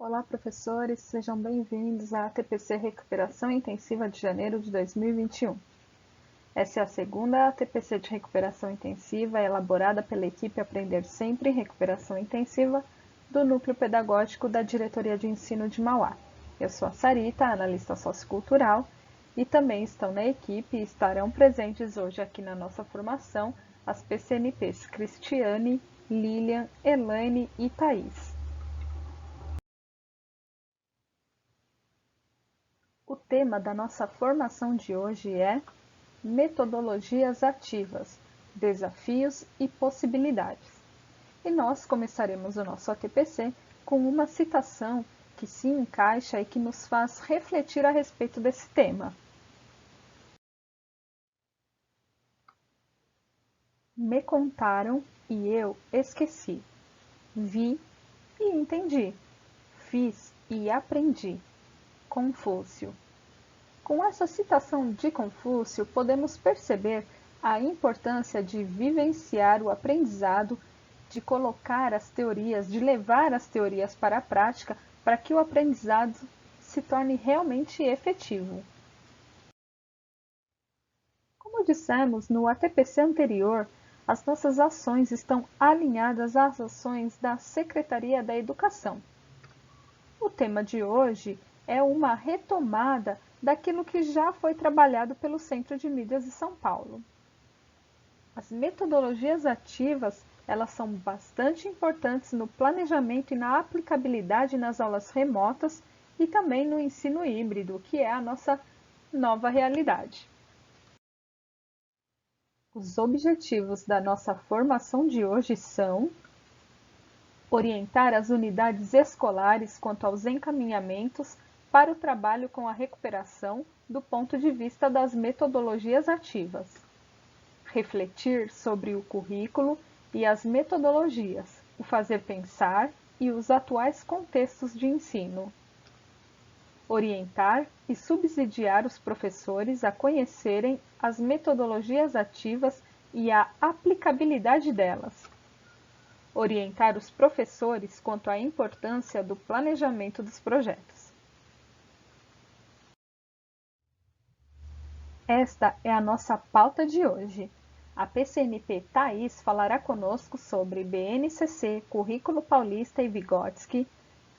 Olá, professores, sejam bem-vindos à ATPC Recuperação Intensiva de janeiro de 2021. Essa é a segunda ATPC de Recuperação Intensiva elaborada pela equipe Aprender Sempre Recuperação Intensiva do Núcleo Pedagógico da Diretoria de Ensino de Mauá. Eu sou a Sarita, analista sociocultural, e também estão na equipe e estarão presentes hoje aqui na nossa formação as PCNPs Cristiane, Lilian, Elaine e Thaís. O tema da nossa formação de hoje é Metodologias Ativas, Desafios e Possibilidades. E nós começaremos o nosso ATPC com uma citação que se encaixa e que nos faz refletir a respeito desse tema. Me contaram e eu esqueci. Vi e entendi. Fiz e aprendi. Confúcio. Com essa citação de Confúcio, podemos perceber a importância de vivenciar o aprendizado, de colocar as teorias, de levar as teorias para a prática, para que o aprendizado se torne realmente efetivo. Como dissemos no ATPC anterior, as nossas ações estão alinhadas às ações da Secretaria da Educação. O tema de hoje é uma retomada daquilo que já foi trabalhado pelo Centro de Mídias de São Paulo. As metodologias ativas, elas são bastante importantes no planejamento e na aplicabilidade nas aulas remotas e também no ensino híbrido, que é a nossa nova realidade. Os objetivos da nossa formação de hoje são orientar as unidades escolares quanto aos encaminhamentos para o trabalho com a recuperação do ponto de vista das metodologias ativas. Refletir sobre o currículo e as metodologias, o fazer pensar e os atuais contextos de ensino. Orientar e subsidiar os professores a conhecerem as metodologias ativas e a aplicabilidade delas. Orientar os professores quanto à importância do planejamento dos projetos. Esta é a nossa pauta de hoje. A PCNP Thaís falará conosco sobre BNCC, Currículo Paulista e Vygotsky,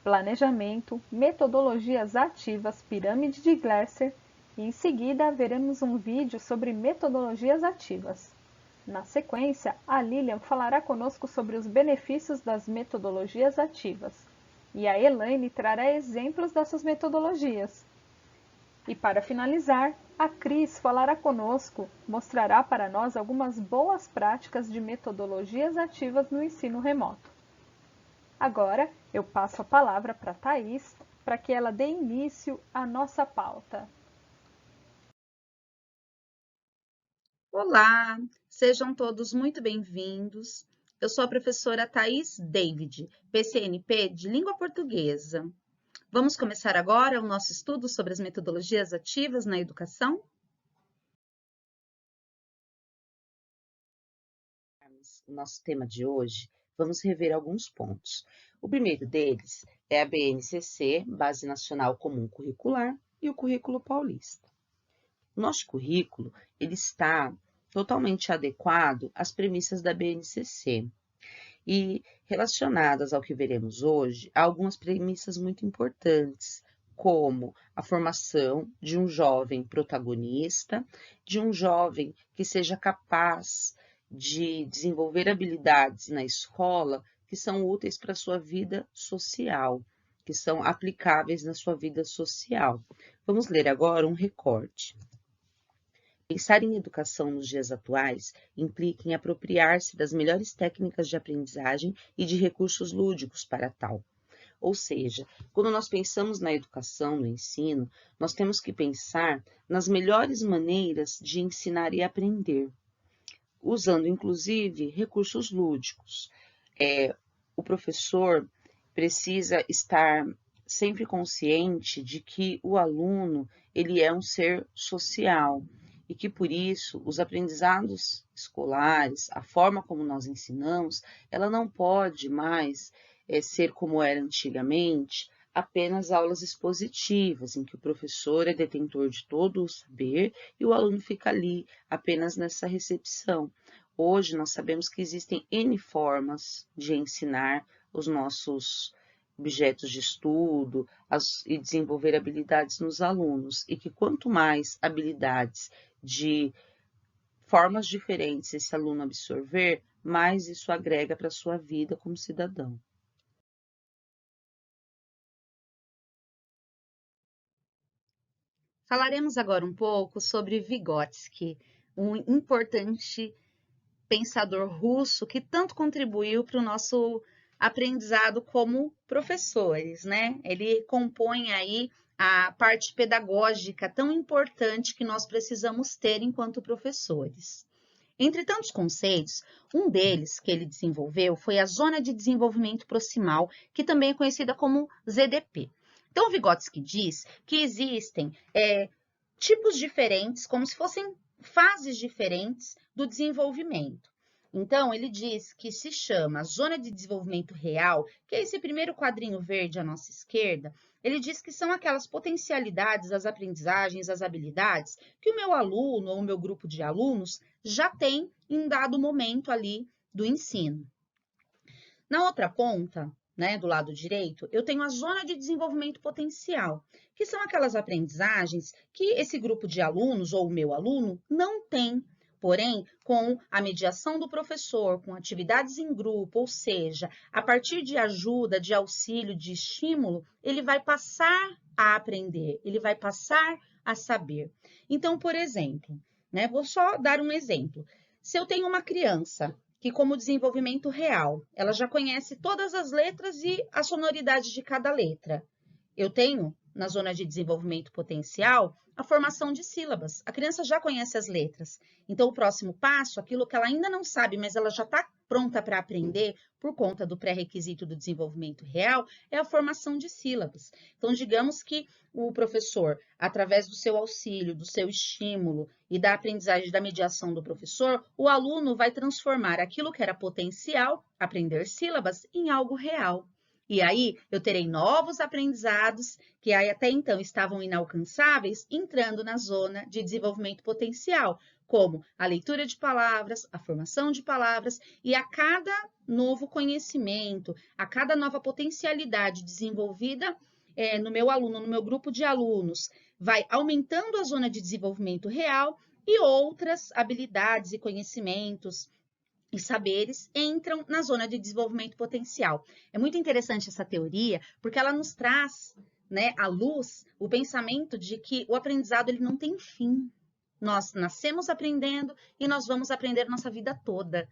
planejamento, metodologias ativas, pirâmide de Glasser, e em seguida veremos um vídeo sobre metodologias ativas. Na sequência, a Lilian falará conosco sobre os benefícios das metodologias ativas, e a Elaine trará exemplos dessas metodologias. E para finalizar, a Cris falará conosco, mostrará para nós algumas boas práticas de metodologias ativas no ensino remoto. Agora, eu passo a palavra para a Thaís, para que ela dê início à nossa pauta. Olá, sejam todos muito bem-vindos. Eu sou a professora Thaís David, PCNP de Língua Portuguesa. Vamos começar agora o nosso estudo sobre as metodologias ativas na educação? O nosso tema de hoje, vamos rever alguns pontos. O primeiro deles é a BNCC, Base Nacional Comum Curricular, e o Currículo Paulista. O nosso currículo, ele está totalmente adequado às premissas da BNCC. E relacionadas ao que veremos hoje, há algumas premissas muito importantes, como a formação de um jovem protagonista, de um jovem que seja capaz de desenvolver habilidades na escola que são úteis para a sua vida social, que são aplicáveis na sua vida social. Vamos ler agora um recorte. Pensar em educação nos dias atuais implica em apropriar-se das melhores técnicas de aprendizagem e de recursos lúdicos para tal. Ou seja, quando nós pensamos na educação, no ensino, nós temos que pensar nas melhores maneiras de ensinar e aprender, usando inclusive recursos lúdicos. O professor precisa estar sempre consciente de que o aluno ele é um ser social, e que, por isso, os aprendizados escolares, a forma como nós ensinamos, ela não pode mais ser como era antigamente, apenas aulas expositivas, em que o professor é detentor de todo o saber e o aluno fica ali apenas nessa recepção. Hoje nós sabemos que existem N formas de ensinar os nossos objetos de estudo e desenvolver habilidades nos alunos, e que quanto mais habilidades de formas diferentes esse aluno absorver, mais isso agrega para a sua vida como cidadão. Falaremos agora um pouco sobre Vygotsky, um importante pensador russo que tanto contribuiu para o nosso aprendizado como professores, né? Ele compõe aí a parte pedagógica tão importante que nós precisamos ter enquanto professores. Entre tantos conceitos, um deles que ele desenvolveu foi a Zona de Desenvolvimento Proximal, que também é conhecida como ZDP. Então, Vygotsky diz que existem tipos diferentes, como se fossem fases diferentes do desenvolvimento. Então, ele diz que se chama Zona de Desenvolvimento Real, que é esse primeiro quadrinho verde à nossa esquerda. Ele diz que são aquelas potencialidades, as aprendizagens, as habilidades que o meu aluno ou o meu grupo de alunos já tem em dado momento ali do ensino. Na outra ponta, né, do lado direito, eu tenho a zona de desenvolvimento potencial, que são aquelas aprendizagens que esse grupo de alunos ou o meu aluno não tem. Porém, com a mediação do professor, com atividades em grupo, ou seja, a partir de ajuda, de auxílio, de estímulo, ele vai passar a aprender, ele vai passar a saber. Então, por exemplo, né, vou só dar um exemplo. Se eu tenho uma criança que, como desenvolvimento real, ela já conhece todas as letras e a sonoridade de cada letra. Eu tenho, na zona de desenvolvimento potencial, a formação de sílabas. A criança já conhece as letras. Então, o próximo passo, aquilo que ela ainda não sabe, mas ela já está pronta para aprender por conta do pré-requisito do desenvolvimento real, é a formação de sílabas. Então, digamos que o professor, através do seu auxílio, do seu estímulo e da aprendizagem da mediação do professor, o aluno vai transformar aquilo que era potencial, aprender sílabas, em algo real. E aí, eu terei novos aprendizados que até então estavam inalcançáveis, entrando na zona de desenvolvimento potencial, como a leitura de palavras, a formação de palavras, e a cada novo conhecimento, a cada nova potencialidade desenvolvida no meu aluno, no meu grupo de alunos, vai aumentando a zona de desenvolvimento real e outras habilidades e conhecimentos e saberes entram na zona de desenvolvimento potencial. É muito interessante essa teoria, porque ela nos traz, né, à luz o pensamento de que o aprendizado ele não tem fim. Nós nascemos aprendendo e nós vamos aprender nossa vida toda,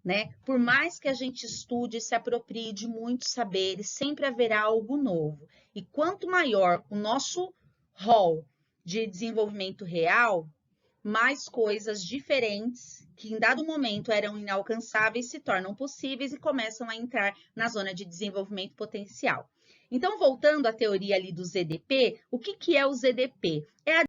né? Por mais que a gente estude e se aproprie de muitos saberes, sempre haverá algo novo. E quanto maior o nosso rol de desenvolvimento real, mais coisas diferentes que em dado momento eram inalcançáveis se tornam possíveis e começam a entrar na zona de desenvolvimento potencial. Então, voltando à teoria ali do ZDP, o que é o ZDP? É a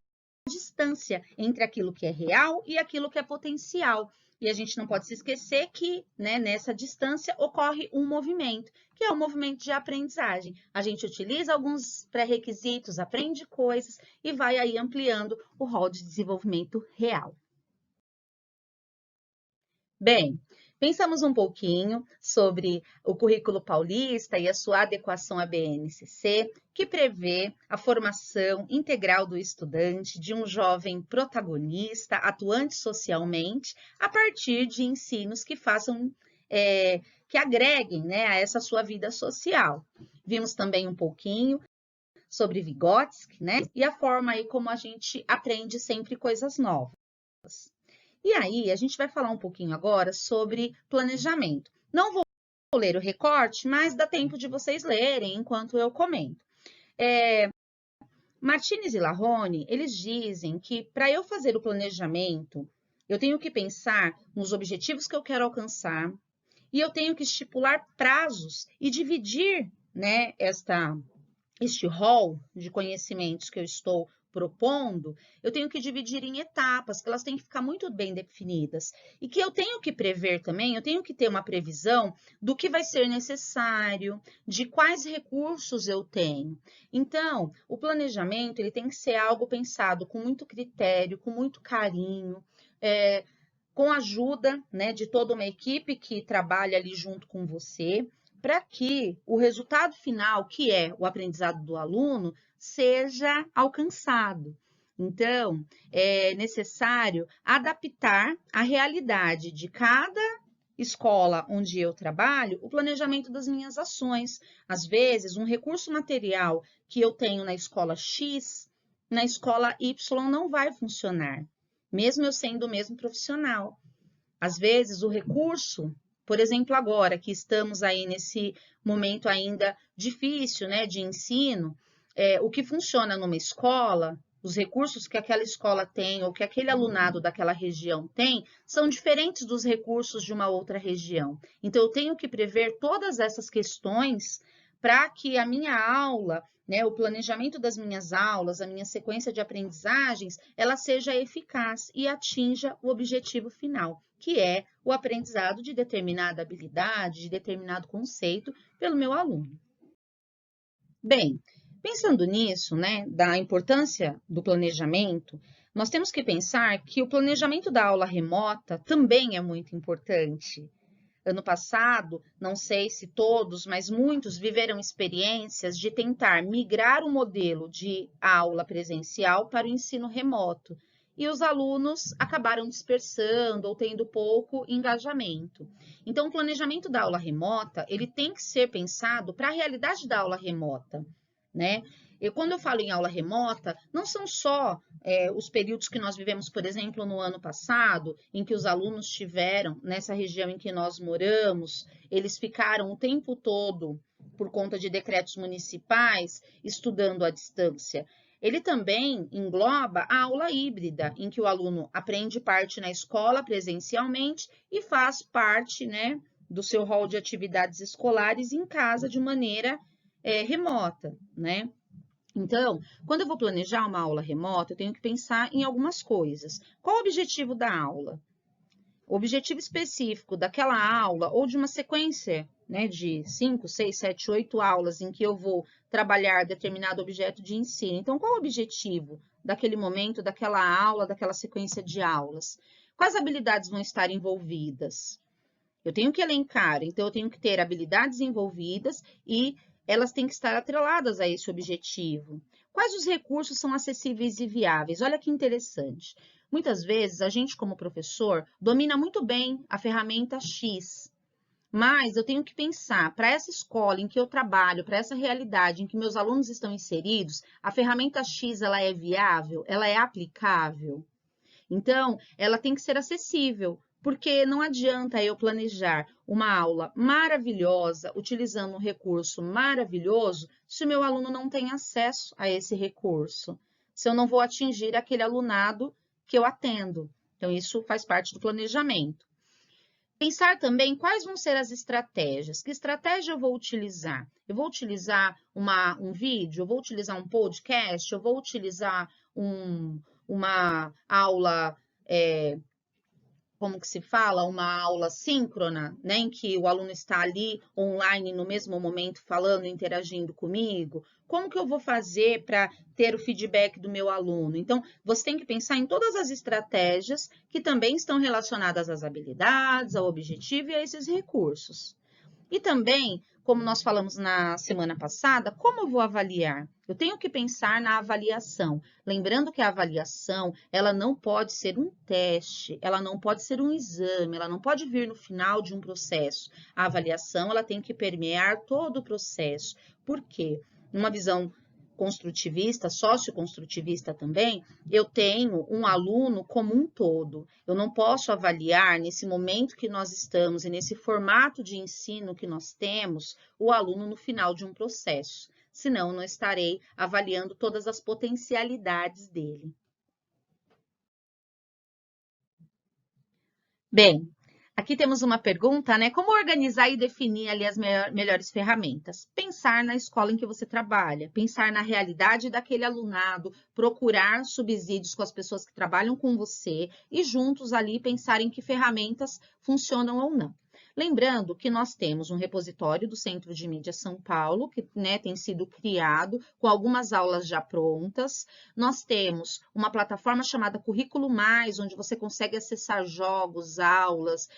distância entre aquilo que é real e aquilo que é potencial. E a gente não pode se esquecer que, né, nessa distância ocorre um movimento, que é o movimento de aprendizagem. A gente utiliza alguns pré-requisitos, aprende coisas e vai aí ampliando o rol de desenvolvimento real. Bem, pensamos um pouquinho sobre o currículo paulista e a sua adequação à BNCC, que prevê a formação integral do estudante de um jovem protagonista, atuante socialmente, a partir de ensinos que façam, que agreguem, né, a essa sua vida social. Vimos também um pouquinho sobre Vygotsky, né, e a forma aí como a gente aprende sempre coisas novas. E aí, a gente vai falar um pouquinho agora sobre planejamento. Não vou ler o recorte, mas dá tempo de vocês lerem enquanto eu comento. Martinez e Larrone, eles dizem que para eu fazer o planejamento, eu tenho que pensar nos objetivos que eu quero alcançar e eu tenho que estipular prazos e dividir, né, este rol de conhecimentos que eu estou propondo, eu tenho que dividir em etapas, que elas têm que ficar muito bem definidas. E que eu tenho que prever também, eu tenho que ter uma previsão do que vai ser necessário, de quais recursos eu tenho. Então, o planejamento ele tem que ser algo pensado com muito critério, com muito carinho, com a ajuda, né, de toda uma equipe que trabalha ali junto com você, para que o resultado final, que é o aprendizado do aluno, seja alcançado. Então, é necessário adaptar a realidade de cada escola onde eu trabalho o planejamento das minhas ações. Às vezes, um recurso material que eu tenho na escola X, na escola Y não vai funcionar, mesmo eu sendo o mesmo profissional. Às vezes, o recurso, por exemplo, agora que estamos aí nesse momento ainda difícil, né, de ensino, o que funciona numa escola, os recursos que aquela escola tem ou que aquele alunado daquela região tem, são diferentes dos recursos de uma outra região. Então, eu tenho que prever todas essas questões para que a minha aula, né, o planejamento das minhas aulas, a minha sequência de aprendizagens, ela seja eficaz e atinja o objetivo final, que é o aprendizado de determinada habilidade, de determinado conceito pelo meu aluno. Bem, pensando nisso, né, da importância do planejamento, nós temos que pensar que o planejamento da aula remota também é muito importante. Ano passado, não sei se todos, mas muitos viveram experiências de tentar migrar o modelo de aula presencial para o ensino remoto. E os alunos acabaram dispersando ou tendo pouco engajamento. Então, o planejamento da aula remota, ele tem que ser pensado para a realidade da aula remota, né? Quando eu falo em aula remota, não são só os períodos que nós vivemos, por exemplo, no ano passado, em que os alunos tiveram, nessa região em que nós moramos, eles ficaram o tempo todo, por conta de decretos municipais, estudando à distância. Ele também engloba a aula híbrida, em que o aluno aprende parte na escola presencialmente e faz parte, né, do seu rol de atividades escolares em casa de maneira remota, né? Então, quando eu vou planejar uma aula remota, eu tenho que pensar em algumas coisas. Qual o objetivo da aula? O objetivo específico daquela aula ou de uma sequência, né, de 5, 6, 7, 8 aulas em que eu vou trabalhar determinado objeto de ensino. Então, qual o objetivo daquele momento, daquela aula, daquela sequência de aulas? Quais habilidades vão estar envolvidas? Eu tenho que elencar, então eu tenho que ter habilidades envolvidas e elas têm que estar atreladas a esse objetivo. Quais os recursos são acessíveis e viáveis? Olha que interessante. Muitas vezes, a gente, como professor, domina muito bem a ferramenta X, mas eu tenho que pensar, para essa escola em que eu trabalho, para essa realidade em que meus alunos estão inseridos, a ferramenta X, ela é viável? Ela é aplicável? Então, ela tem que ser acessível, porque não adianta eu planejar uma aula maravilhosa, utilizando um recurso maravilhoso, se o meu aluno não tem acesso a esse recurso, se eu não vou atingir aquele alunado que eu atendo. Então, isso faz parte do planejamento. Pensar também quais vão ser as estratégias. Que estratégia eu vou utilizar? Eu vou utilizar um vídeo? Eu vou utilizar um podcast? Eu vou utilizar uma aula, como que se fala? Uma aula síncrona, né? Em que o aluno está ali online no mesmo momento falando, interagindo comigo. Como que eu vou fazer para ter o feedback do meu aluno? Então, você tem que pensar em todas as estratégias que também estão relacionadas às habilidades, ao objetivo e a esses recursos. E também, como nós falamos na semana passada, como eu vou avaliar? Eu tenho que pensar na avaliação. Lembrando que a avaliação, ela não pode ser um teste, ela não pode ser um exame, ela não pode vir no final de um processo. A avaliação, ela tem que permear todo o processo. Por quê? Numa visão construtivista, socioconstrutivista também, eu tenho um aluno como um todo. Eu não posso avaliar, nesse momento que nós estamos e nesse formato de ensino que nós temos, o aluno no final de um processo. Senão, eu não estarei avaliando todas as potencialidades dele. Bem, Aqui temos uma pergunta, né? Como organizar e definir ali as melhores ferramentas? Pensar na escola em que você trabalha, pensar na realidade daquele alunado, procurar subsídios com as pessoas que trabalham com você e juntos ali pensar em que ferramentas funcionam ou não. Lembrando que nós temos um repositório do Centro de Mídia São Paulo, que, né, tem sido criado com algumas aulas já prontas. Nós temos uma plataforma chamada Currículo Mais, onde você consegue acessar jogos, aulas.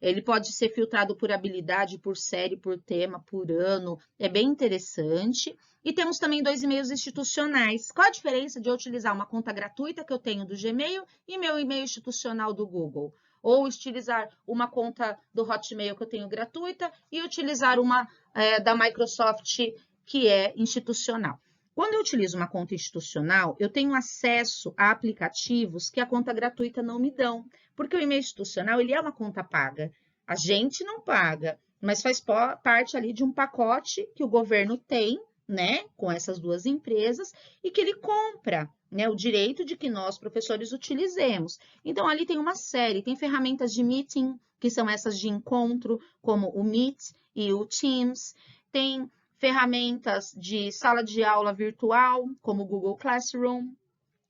Ele pode ser filtrado por habilidade, por série, por tema, por ano. É bem interessante. E temos também 2 e-mails institucionais. Qual a diferença de eu utilizar uma conta gratuita que eu tenho do Gmail e meu e-mail institucional do Google? Ou utilizar uma conta do Hotmail que eu tenho gratuita e utilizar uma da Microsoft que é institucional. Quando eu utilizo uma conta institucional, eu tenho acesso a aplicativos que a conta gratuita não me dão, porque o e-mail institucional ele é uma conta paga. A gente não paga, mas faz parte ali de um pacote que o governo tem, né, com essas 2 empresas e que ele compra, né, o direito de que nós, professores, utilizemos. Então, ali tem uma série, tem ferramentas de meeting, que são essas de encontro, como o Meet e o Teams, tem ferramentas de sala de aula virtual, como o Google Classroom.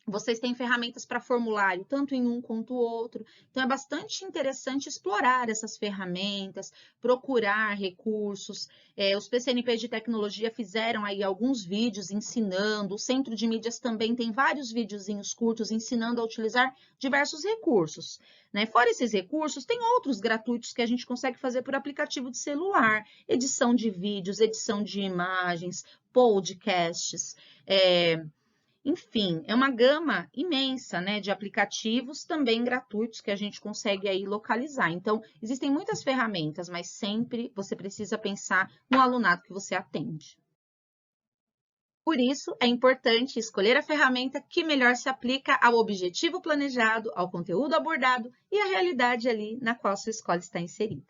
Vocês têm ferramentas para formulário, tanto em um quanto o outro. Então, é bastante interessante explorar essas ferramentas, procurar recursos. Os PCNPs de tecnologia fizeram aí alguns vídeos ensinando. O Centro de Mídias também tem vários videozinhos curtos ensinando a utilizar diversos recursos, né? Fora esses recursos, tem outros gratuitos que a gente consegue fazer por aplicativo de celular. Edição de vídeos, edição de imagens, podcasts, enfim, é uma gama imensa, né, de aplicativos também gratuitos que a gente consegue aí localizar. Então, existem muitas ferramentas, mas sempre você precisa pensar no alunado que você atende. Por isso, é importante escolher a ferramenta que melhor se aplica ao objetivo planejado, ao conteúdo abordado e à realidade ali na qual sua escola está inserida.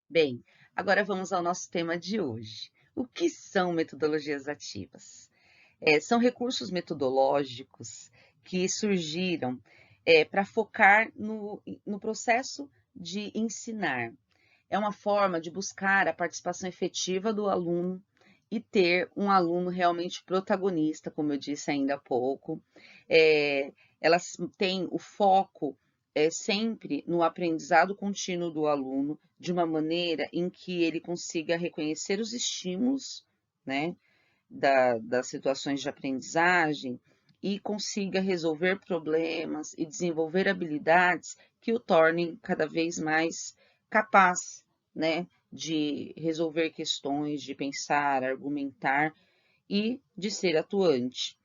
Bem, agora vamos ao nosso tema de hoje. O que são metodologias ativas? São recursos metodológicos que surgiram para focar no processo de ensinar. É uma forma de buscar a participação efetiva do aluno e ter um aluno realmente protagonista, como eu disse ainda há pouco. Elas têm o foco sempre no aprendizado contínuo do aluno, de uma maneira em que ele consiga reconhecer os estímulos, né, das situações de aprendizagem e consiga resolver problemas e desenvolver habilidades que o tornem cada vez mais capaz, né, de resolver questões, de pensar, argumentar e de ser atuante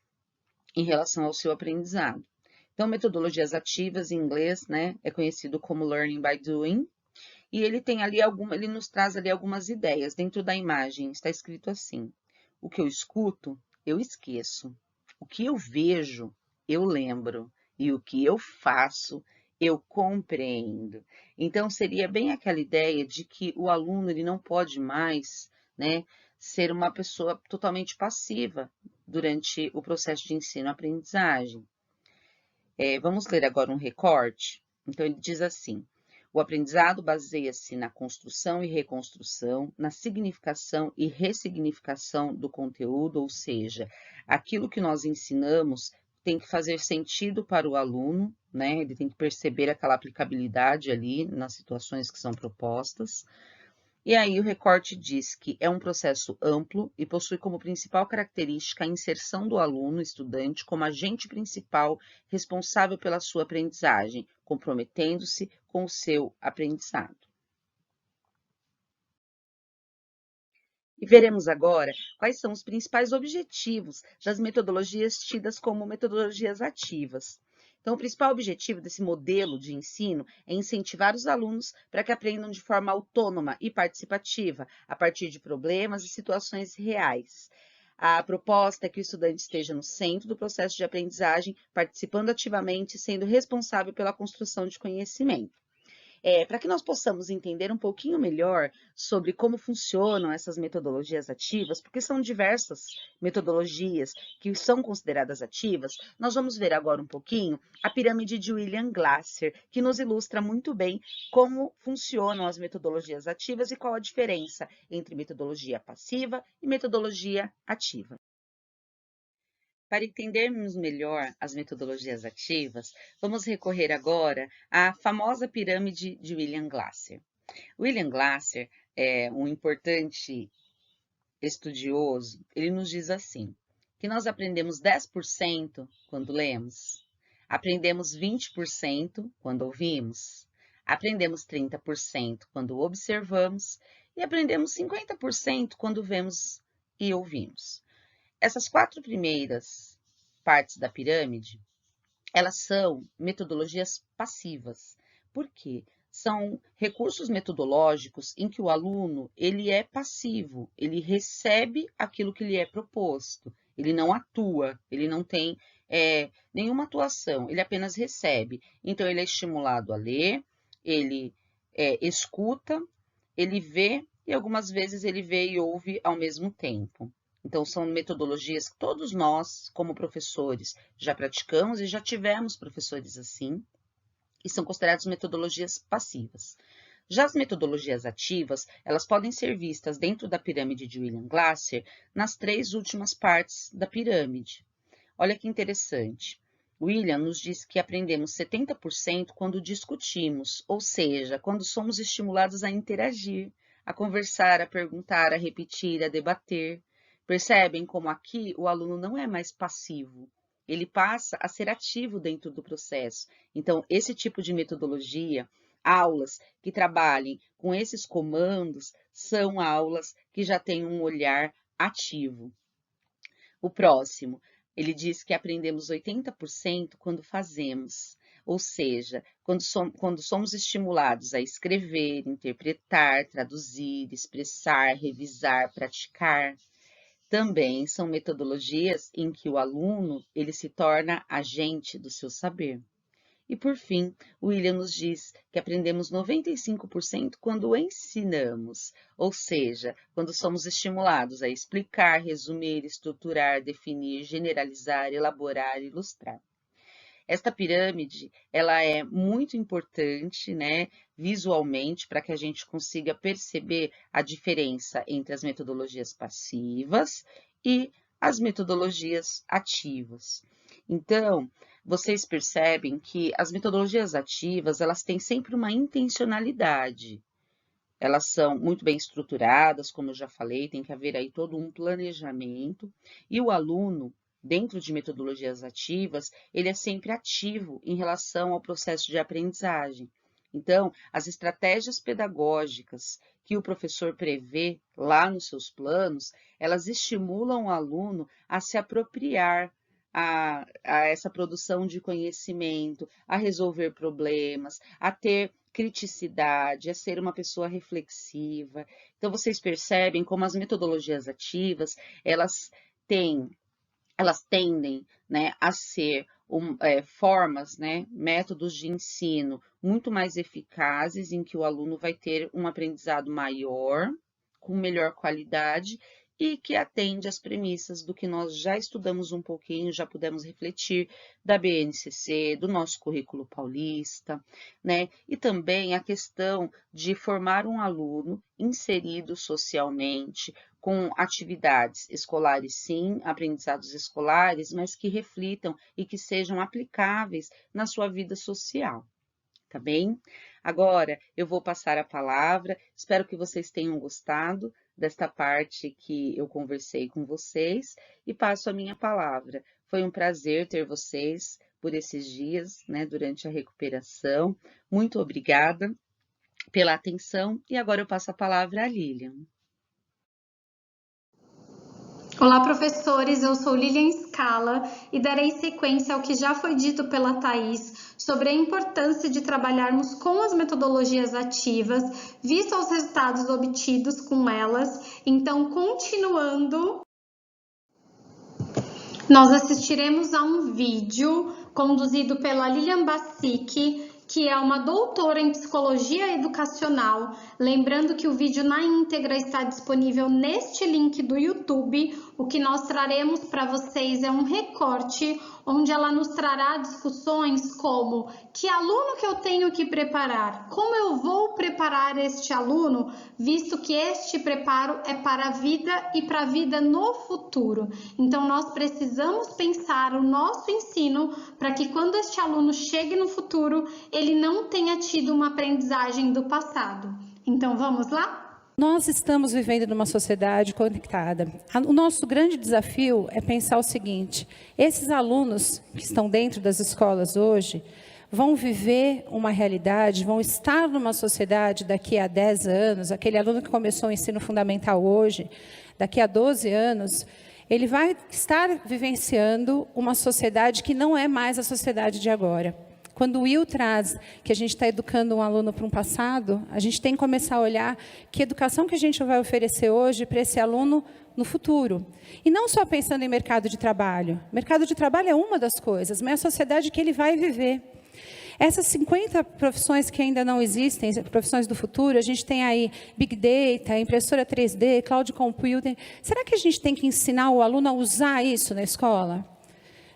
em relação ao seu aprendizado. Então, metodologias ativas em inglês, né, é conhecido como Learning by Doing, e ele tem ali ele nos traz ali algumas ideias. Dentro da imagem está escrito assim: o que eu escuto, eu esqueço. O que eu vejo, eu lembro. E o que eu faço, eu compreendo. Então, seria bem aquela ideia de que o aluno ele não pode mais, né, ser uma pessoa totalmente passiva durante o processo de ensino-aprendizagem. Vamos ler agora um recorte? Então, ele diz assim: o aprendizado baseia-se na construção e reconstrução, na significação e ressignificação do conteúdo, ou seja, aquilo que nós ensinamos tem que fazer sentido para o aluno, né? Ele tem que perceber aquela aplicabilidade ali nas situações que são propostas. E aí o recorte diz que é um processo amplo e possui como principal característica a inserção do aluno, estudante, como agente principal responsável pela sua aprendizagem, comprometendo-se com o seu aprendizado. E veremos agora quais são os principais objetivos das metodologias tidas como metodologias ativas. Então, o principal objetivo desse modelo de ensino é incentivar os alunos para que aprendam de forma autônoma e participativa, a partir de problemas e situações reais. A proposta é que o estudante esteja no centro do processo de aprendizagem, participando ativamente e sendo responsável pela construção de conhecimento. para que nós possamos entender um pouquinho melhor sobre como funcionam essas metodologias ativas, porque são diversas metodologias que são consideradas ativas, nós vamos ver agora um pouquinho a pirâmide de William Glasser, que nos ilustra muito bem como funcionam as metodologias ativas e qual a diferença entre metodologia passiva e metodologia ativa. Para entendermos melhor as metodologias ativas, vamos recorrer agora à famosa pirâmide de William Glasser. William Glasser é um importante estudioso, ele nos diz assim, que nós aprendemos 10% quando lemos, aprendemos 20% quando ouvimos, aprendemos 30% quando observamos e aprendemos 50% quando vemos e ouvimos. Essas 4 primeiras partes da pirâmide, elas são metodologias passivas. Por quê? São recursos metodológicos em que o aluno ele é passivo, ele recebe aquilo que lhe é proposto, ele não atua, ele não tem nenhuma atuação, ele apenas recebe. Então, ele é estimulado a ler, ele escuta, ele vê e algumas vezes ele vê e ouve ao mesmo tempo. Então, são metodologias que todos nós, como professores, já praticamos e já tivemos professores assim, e são consideradas metodologias passivas. Já as metodologias ativas, elas podem ser vistas dentro da pirâmide de William Glasser nas 3 últimas partes da pirâmide. Olha que interessante. William nos diz que aprendemos 70% quando discutimos, ou seja, quando somos estimulados a interagir, a conversar, a perguntar, a repetir, a debater. Percebem como aqui o aluno não é mais passivo, ele passa a ser ativo dentro do processo. Então, esse tipo de metodologia, aulas que trabalhem com esses comandos, são aulas que já têm um olhar ativo. O próximo, ele diz que aprendemos 80% quando fazemos, ou seja, quando somos estimulados a escrever, interpretar, traduzir, expressar, revisar, praticar. Também são metodologias em que o aluno ele se torna agente do seu saber. E, por fim, William nos diz que aprendemos 95% quando ensinamos, ou seja, quando somos estimulados a explicar, resumir, estruturar, definir, generalizar, elaborar, ilustrar. Esta pirâmide, ela é muito importante, né, visualmente, para que a gente consiga perceber a diferença entre as metodologias passivas e as metodologias ativas. Então, vocês percebem que as metodologias ativas, elas têm sempre uma intencionalidade. Elas são muito bem estruturadas, como eu já falei, tem que haver aí todo um planejamento, e o aluno, dentro de metodologias ativas, ele é sempre ativo em relação ao processo de aprendizagem. Então, as estratégias pedagógicas que o professor prevê lá nos seus planos, elas estimulam o aluno a se apropriar a essa produção de conhecimento, a resolver problemas, a ter criticidade, a ser uma pessoa reflexiva. Então, vocês percebem como as metodologias ativas, elas tendem, né, a ser formas, né, métodos de ensino muito mais eficazes, em que o aluno vai ter um aprendizado maior, com melhor qualidade, e que atende às premissas do que nós já estudamos um pouquinho, já pudemos refletir da BNCC, do nosso currículo paulista, né? E também a questão de formar um aluno inserido socialmente, com atividades escolares, sim, aprendizados escolares, mas que reflitam e que sejam aplicáveis na sua vida social, tá bem? Agora, eu vou passar a palavra, espero que vocês tenham gostado desta parte que eu conversei com vocês e passo a minha palavra. Foi um prazer ter vocês por esses dias, né, durante a recuperação. Muito obrigada pela atenção e agora eu passo a palavra à Lilian. Olá, professores, eu sou Lilian Scala e darei sequência ao que já foi dito pela Thaís sobre a importância de trabalharmos com as metodologias ativas, visto os resultados obtidos com elas. Então, continuando, nós assistiremos a um vídeo conduzido pela Lilian Bassic que é uma doutora em psicologia educacional. Lembrando que o vídeo na íntegra está disponível neste link do YouTube. O que nós traremos para vocês é um recorte onde ela nos trará discussões como: que aluno que eu tenho que preparar? Como eu vou preparar este aluno, visto que este preparo é para a vida e para a vida no futuro? Então, nós precisamos pensar o nosso ensino para que quando este aluno chegue no futuro, ele não tenha tido uma aprendizagem do passado. Então, vamos lá? Nós estamos vivendo numa sociedade conectada. O nosso grande desafio é pensar o seguinte: esses alunos que estão dentro das escolas hoje vão viver uma realidade, vão estar numa sociedade daqui a 10 anos, aquele aluno que começou o ensino fundamental hoje, daqui a 12 anos, ele vai estar vivenciando uma sociedade que não é mais a sociedade de agora. Quando o Will traz que a gente está educando um aluno para um passado, a gente tem que começar a olhar que educação que a gente vai oferecer hoje para esse aluno no futuro. E não só pensando em mercado de trabalho. Mercado de trabalho é uma das coisas, mas é a sociedade que ele vai viver. Essas 50 profissões que ainda não existem, profissões do futuro, a gente tem aí Big Data, impressora 3D, Cloud Computing. Será que a gente tem que ensinar o aluno a usar isso na escola?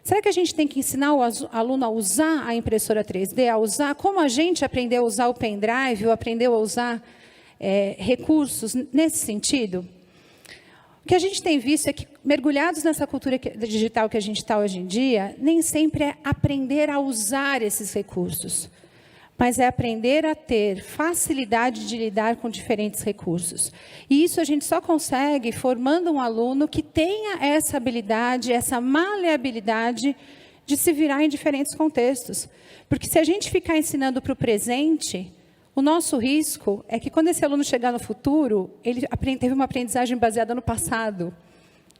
Será que a gente tem que ensinar o aluno a usar a impressora 3D, a usar como a gente aprendeu a usar o pendrive, ou aprendeu a usar recursos nesse sentido? O que a gente tem visto é que, mergulhados nessa cultura digital que a gente está hoje em dia, nem sempre é aprender a usar esses recursos, mas é aprender a ter facilidade de lidar com diferentes recursos. E isso a gente só consegue formando um aluno que tenha essa habilidade, essa maleabilidade de se virar em diferentes contextos. Porque se a gente ficar ensinando para o presente, o nosso risco é que quando esse aluno chegar no futuro, ele teve uma aprendizagem baseada no passado.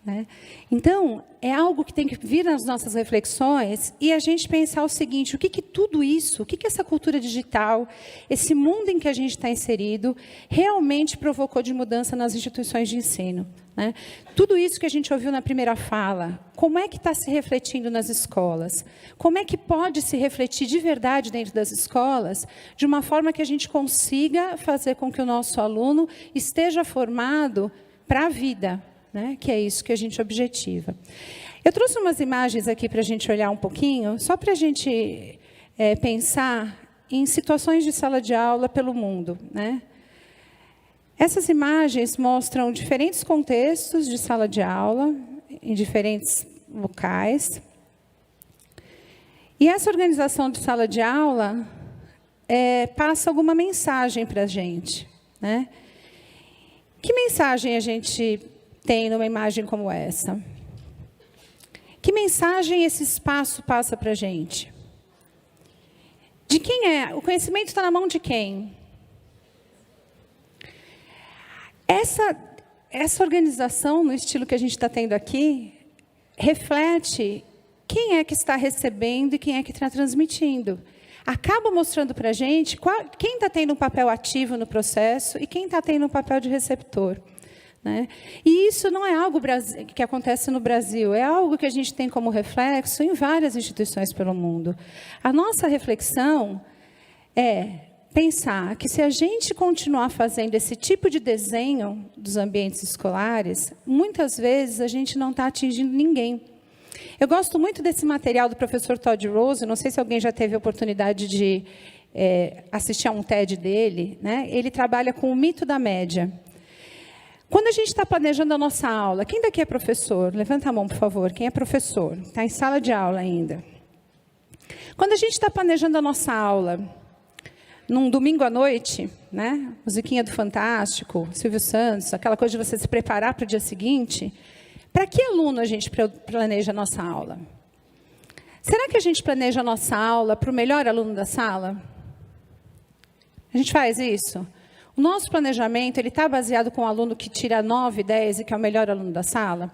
Né? Então, é algo que tem que vir nas nossas reflexões e a gente pensar o seguinte: o que tudo isso, o que essa cultura digital, esse mundo em que a gente está inserido, realmente provocou de mudança nas instituições de ensino? Né? Tudo isso que a gente ouviu na primeira fala, como é que está se refletindo nas escolas? Como é que pode se refletir de verdade dentro das escolas, de uma forma que a gente consiga fazer com que o nosso aluno esteja formado para a vida? Né? Que é isso que a gente objetiva. Eu trouxe umas imagens aqui para a gente olhar um pouquinho, só para a gente pensar em situações de sala de aula pelo mundo. Né? Essas imagens mostram diferentes contextos de sala de aula, em diferentes locais. E essa organização de sala de aula passa alguma mensagem para a gente. Né? Que mensagem a gente tem numa imagem como essa? Que mensagem esse espaço passa para a gente? De quem é? O conhecimento está na mão de quem? Essa organização, no estilo que a gente está tendo aqui, reflete quem é que está recebendo e quem é que está transmitindo. Acaba mostrando para a gente quem está tendo um papel ativo no processo e quem está tendo um papel de receptor. Né? E isso não é algo que acontece no Brasil, é algo que a gente tem como reflexo em várias instituições pelo mundo. A nossa reflexão é pensar que se a gente continuar fazendo esse tipo de desenho dos ambientes escolares, muitas vezes a gente não está atingindo ninguém. Eu gosto muito desse material do professor Todd Rose, não sei se alguém já teve a oportunidade de assistir a um TED dele. Né? Ele trabalha com o mito da média. Quando a gente está planejando a nossa aula, quem daqui é professor? Levanta a mão, por favor. Quem é professor? Está em sala de aula ainda. Quando a gente está planejando a nossa aula, num domingo à noite, né? Musiquinha do Fantástico, Silvio Santos, aquela coisa de você se preparar para o dia seguinte, para que aluno a gente planeja a nossa aula? Será que a gente planeja a nossa aula para o melhor aluno da sala? A gente faz isso? O nosso planejamento está baseado com o aluno que tira 9, 10 e que é o melhor aluno da sala?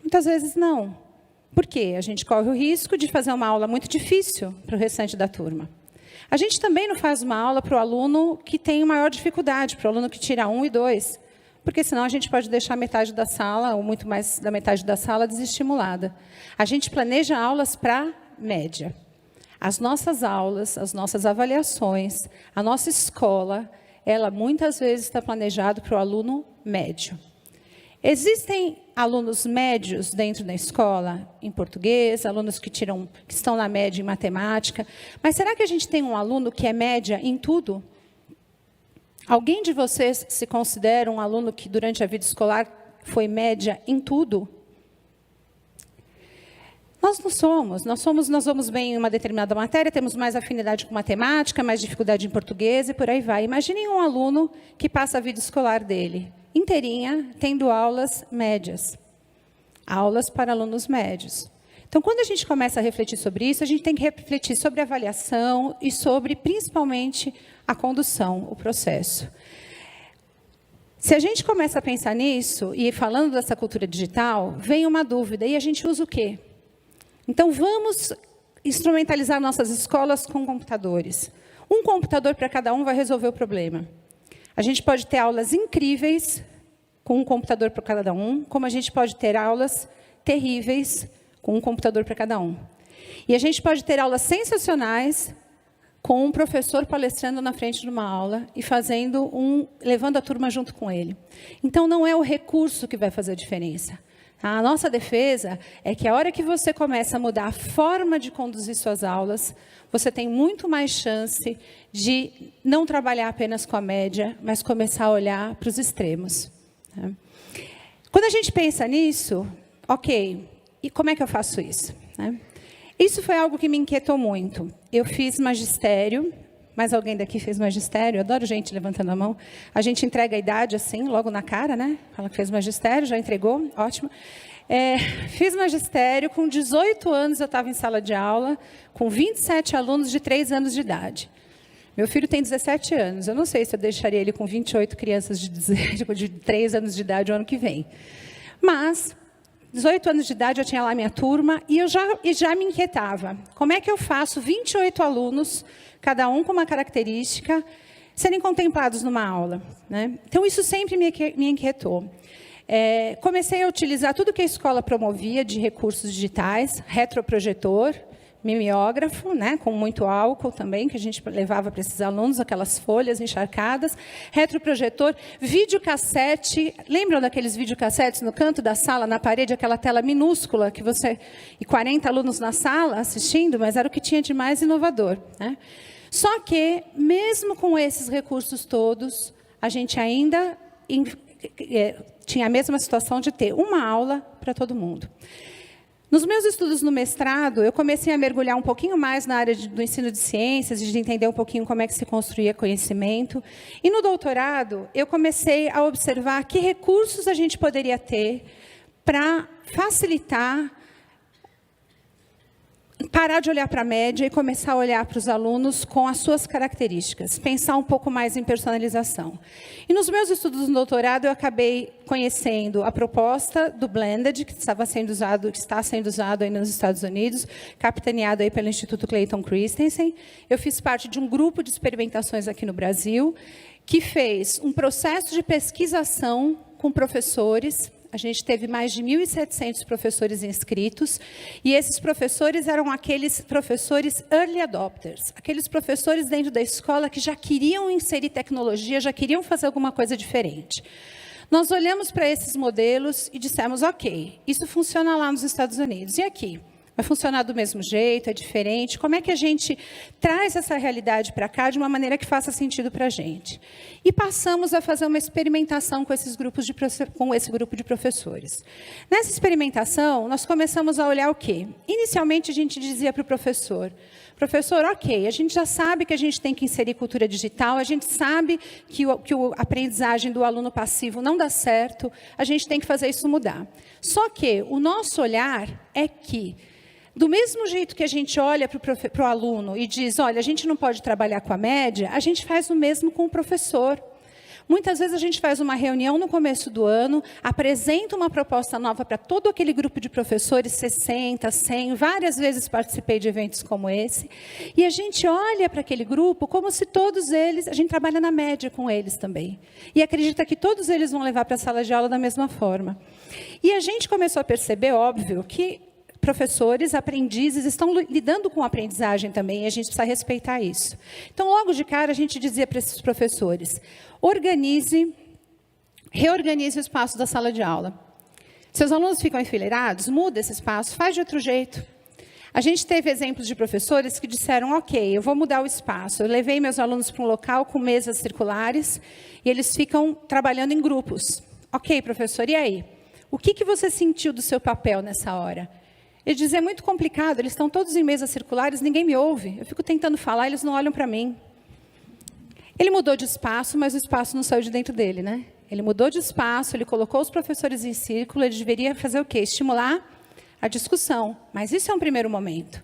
Muitas vezes não. Por quê? A gente corre o risco de fazer uma aula muito difícil para o restante da turma. A gente também não faz uma aula para o aluno que tem maior dificuldade, para o aluno que tira 1 e 2, porque senão a gente pode deixar metade da sala, ou muito mais da metade da sala, desestimulada. A gente planeja aulas para média. As nossas aulas, as nossas avaliações, a nossa escola, ela muitas vezes está planejada para o aluno médio. Existem alunos médios dentro da escola, em português, alunos que estão na média em matemática, mas será que a gente tem um aluno que é média em tudo? Alguém de vocês se considera um aluno que durante a vida escolar foi média em tudo? Nós não somos. Nós vamos bem em uma determinada matéria, temos mais afinidade com matemática, mais dificuldade em português e por aí vai. Imaginem um aluno que passa a vida escolar dele inteirinha, tendo aulas médias. Aulas para alunos médios. Então, quando a gente começa a refletir sobre isso, a gente tem que refletir sobre a avaliação e sobre, principalmente, a condução, o processo. Se a gente começa a pensar nisso, e falando dessa cultura digital, vem uma dúvida, e a gente usa o quê? Então, vamos instrumentalizar nossas escolas com computadores. Um computador para cada um vai resolver o problema. A gente pode ter aulas incríveis com um computador para cada um, como a gente pode ter aulas terríveis com um computador para cada um. E a gente pode ter aulas sensacionais com um professor palestrando na frente de uma aula e levando a turma junto com ele. Então, não é o recurso que vai fazer a diferença. A nossa defesa é que a hora que você começa a mudar a forma de conduzir suas aulas, você tem muito mais chance de não trabalhar apenas com a média, mas começar a olhar para os extremos. Quando a gente pensa nisso, ok, e como é que eu faço isso? Isso foi algo que me inquietou muito. Eu fiz magistério. Mais alguém daqui fez magistério? Eu adoro gente levantando a mão. A gente entrega a idade assim, logo na cara, né? Fala que fez magistério, já entregou, ótimo. Fiz magistério, com 18 anos eu estava em sala de aula, com 27 alunos de 3 anos de idade. Meu filho tem 17 anos, eu não sei se eu deixaria ele com 28 crianças de 3 anos de idade o ano que vem. Mas, 18 anos de idade, eu tinha lá minha turma, e eu já me inquietava. Como é que eu faço 28 alunos, cada um com uma característica, serem contemplados numa aula? Então, isso sempre me inquietou. Comecei a utilizar tudo que a escola promovia de recursos digitais, retroprojetor, mimeógrafo, com muito álcool também, que a gente levava para esses alunos, aquelas folhas encharcadas, retroprojetor, videocassete. Lembram daqueles videocassetes no canto da sala, na parede, aquela tela minúscula, e 40 alunos na sala assistindo, mas era o que tinha de mais inovador. Só que, mesmo com esses recursos todos, a gente ainda tinha a mesma situação de ter uma aula para todo mundo. Nos meus estudos no mestrado, eu comecei a mergulhar um pouquinho mais na área do ensino de ciências, de entender um pouquinho como é que se construía conhecimento. E no doutorado, eu comecei a observar que recursos a gente poderia ter para facilitar, parar de olhar para a média e começar a olhar para os alunos com as suas características, pensar um pouco mais em personalização. E nos meus estudos no doutorado, eu acabei conhecendo a proposta do Blended, que está sendo usado aí nos Estados Unidos, capitaneado aí pelo Instituto Clayton Christensen. Eu fiz parte de um grupo de experimentações aqui no Brasil, que fez um processo de pesquisação com professores. A gente teve mais de 1.700 professores inscritos, e esses professores eram aqueles professores early adopters, aqueles professores dentro da escola que já queriam inserir tecnologia, já queriam fazer alguma coisa diferente. Nós olhamos para esses modelos e dissemos, ok, isso funciona lá nos Estados Unidos, e aqui? Vai funcionar do mesmo jeito, é diferente? Como é que a gente traz essa realidade para cá de uma maneira que faça sentido para a gente? E passamos a fazer uma experimentação com esse grupo de professores. Nessa experimentação, nós começamos a olhar o quê? Inicialmente, a gente dizia para o professor, ok, a gente já sabe que a gente tem que inserir cultura digital, a gente sabe que a aprendizagem do aluno passivo não dá certo, a gente tem que fazer isso mudar. Só que o nosso olhar é que, do mesmo jeito que a gente olha para o aluno e diz, olha, a gente não pode trabalhar com a média, a gente faz o mesmo com o professor. Muitas vezes a gente faz uma reunião no começo do ano, apresenta uma proposta nova para todo aquele grupo de professores, 60, 100, várias vezes participei de eventos como esse, e a gente olha para aquele grupo como se todos eles, a gente trabalha na média com eles também, e acredita que todos eles vão levar para a sala de aula da mesma forma. E a gente começou a perceber, óbvio, que professores, aprendizes, estão lidando com a aprendizagem também, e a gente precisa respeitar isso. Então, logo de cara, a gente dizia para esses professores, reorganize o espaço da sala de aula. Seus alunos ficam enfileirados, muda esse espaço, faz de outro jeito. A gente teve exemplos de professores que disseram, ok, eu vou mudar o espaço. Eu levei meus alunos para um local com mesas circulares e eles ficam trabalhando em grupos. Ok, professor, e aí? O que você sentiu do seu papel nessa hora? Ele dizia, é muito complicado, eles estão todos em mesas circulares, ninguém me ouve. Eu fico tentando falar, eles não olham para mim. Ele mudou de espaço, mas o espaço não saiu de dentro dele, né? Ele mudou de espaço, ele colocou os professores em círculo, ele deveria fazer o quê? Estimular a discussão, mas isso é um primeiro momento.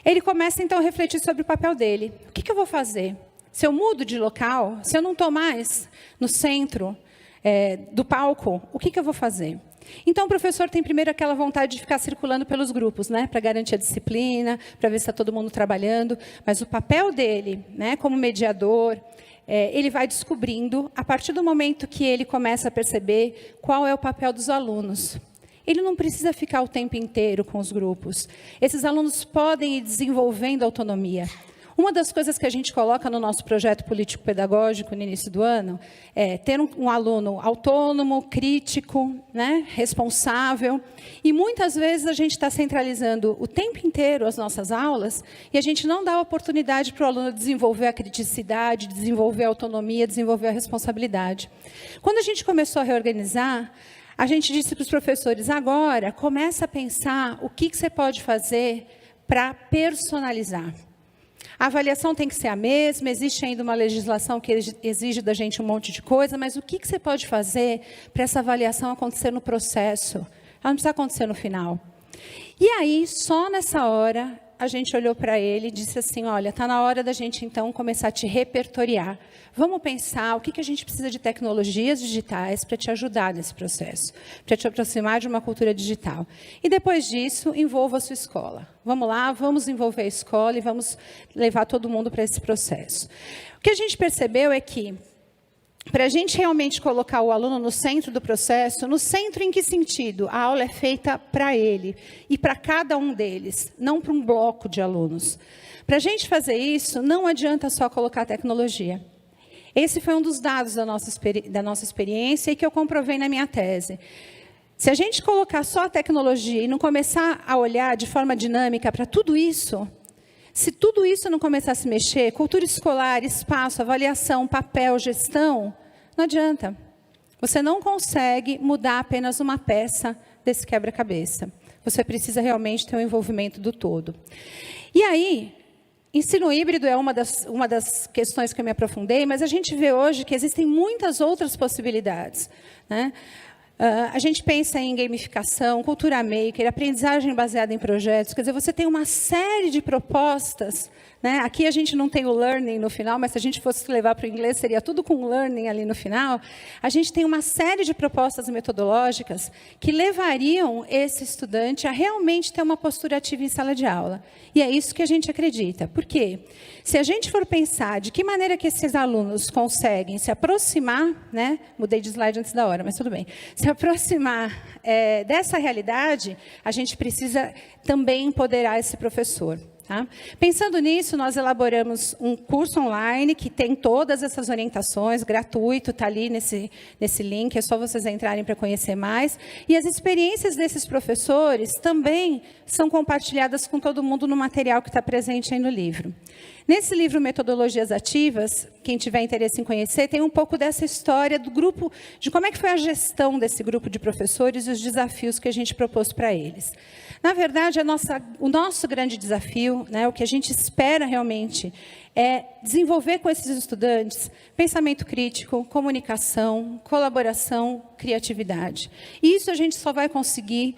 Ele começa, então, a refletir sobre o papel dele. O que eu vou fazer? Se eu mudo de local, se eu não estou mais no centro do palco, o que eu vou fazer? Então, o professor tem primeiro aquela vontade de ficar circulando pelos grupos, né, para garantir a disciplina, para ver se está todo mundo trabalhando, mas o papel dele, né, como mediador, ele vai descobrindo, a partir do momento que ele começa a perceber qual é o papel dos alunos. Ele não precisa ficar o tempo inteiro com os grupos. Esses alunos podem ir desenvolvendo autonomia. Uma das coisas que a gente coloca no nosso projeto político-pedagógico no início do ano é ter um aluno autônomo, crítico, né, responsável. E muitas vezes a gente está centralizando o tempo inteiro as nossas aulas e a gente não dá a oportunidade para o aluno desenvolver a criticidade, desenvolver a autonomia, desenvolver a responsabilidade. Quando a gente começou a reorganizar, a gente disse para os professores, agora, começa a pensar o que você pode fazer para personalizar. A avaliação tem que ser a mesma, existe ainda uma legislação que exige da gente um monte de coisa, mas o que você pode fazer para essa avaliação acontecer no processo? Ela não precisa acontecer no final. E aí, só nessa hora, a gente olhou para ele e disse assim, olha, está na hora da gente, então, começar a te repertoriar. Vamos pensar o que a gente precisa de tecnologias digitais para te ajudar nesse processo, para te aproximar de uma cultura digital. E depois disso, envolva a sua escola. Vamos lá, vamos envolver a escola e vamos levar todo mundo para esse processo. O que a gente percebeu é que, para a gente realmente colocar o aluno no centro do processo, no centro em que sentido? A aula é feita para ele e para cada um deles, não para um bloco de alunos. Para a gente fazer isso, não adianta só colocar tecnologia. Esse foi um dos dados da nossa experiência e que eu comprovei na minha tese. Se a gente colocar só a tecnologia e não começar a olhar de forma dinâmica para tudo isso, se tudo isso não começar a se mexer, cultura escolar, espaço, avaliação, papel, gestão, não adianta. Você não consegue mudar apenas uma peça desse quebra-cabeça. Você precisa realmente ter o envolvimento do todo. E aí, ensino híbrido é uma das questões que eu me aprofundei, mas a gente vê hoje que existem muitas outras possibilidades, né? A gente pensa em gamificação, cultura maker, aprendizagem baseada em projetos. Quer dizer, você tem uma série de propostas, né? Aqui a gente não tem o learning no final, mas se a gente fosse levar para o inglês, seria tudo com learning ali no final. A gente tem uma série de propostas metodológicas que levariam esse estudante a realmente ter uma postura ativa em sala de aula. E é isso que a gente acredita. Por quê? Se a gente for pensar de que maneira que esses alunos conseguem se aproximar, né? Mudei de slide antes da hora, mas tudo bem. Se aproximar dessa realidade, a gente precisa também empoderar esse professor. Tá? Pensando nisso, nós elaboramos um curso online que tem todas essas orientações, gratuito, está ali nesse link, é só vocês entrarem para conhecer mais. E as experiências desses professores também são compartilhadas com todo mundo no material que está presente aí no livro. Nesse livro Metodologias Ativas, quem tiver interesse em conhecer, tem um pouco dessa história do grupo, de como é que foi a gestão desse grupo de professores e os desafios que a gente propôs para eles. Na verdade, o nosso grande desafio, né, o que a gente espera realmente, é desenvolver com esses estudantes pensamento crítico, comunicação, colaboração, criatividade. E isso a gente só vai conseguir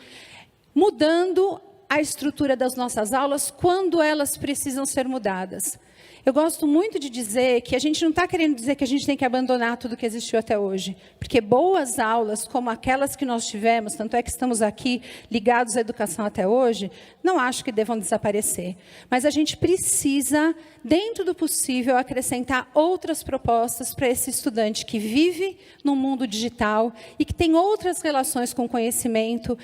mudando a estrutura das nossas aulas quando elas precisam ser mudadas. Eu gosto muito de dizer que a gente não está querendo dizer que a gente tem que abandonar tudo que existiu até hoje. Porque boas aulas, como aquelas que nós tivemos, tanto é que estamos aqui ligados à educação até hoje, não acho que devam desaparecer. Mas a gente precisa, dentro do possível, acrescentar outras propostas para esse estudante que vive num mundo digital e que tem outras relações com o conhecimento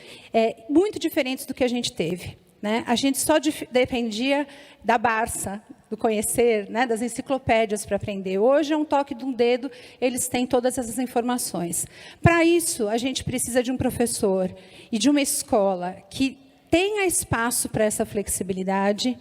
muito diferentes do que a gente teve. teve, né? A gente só dependia da Barça, do conhecer, né, das enciclopédias para aprender. Hoje, é um toque de um dedo, eles têm todas essas informações. Para isso, a gente precisa de um professor e de uma escola que tenha espaço para essa flexibilidade,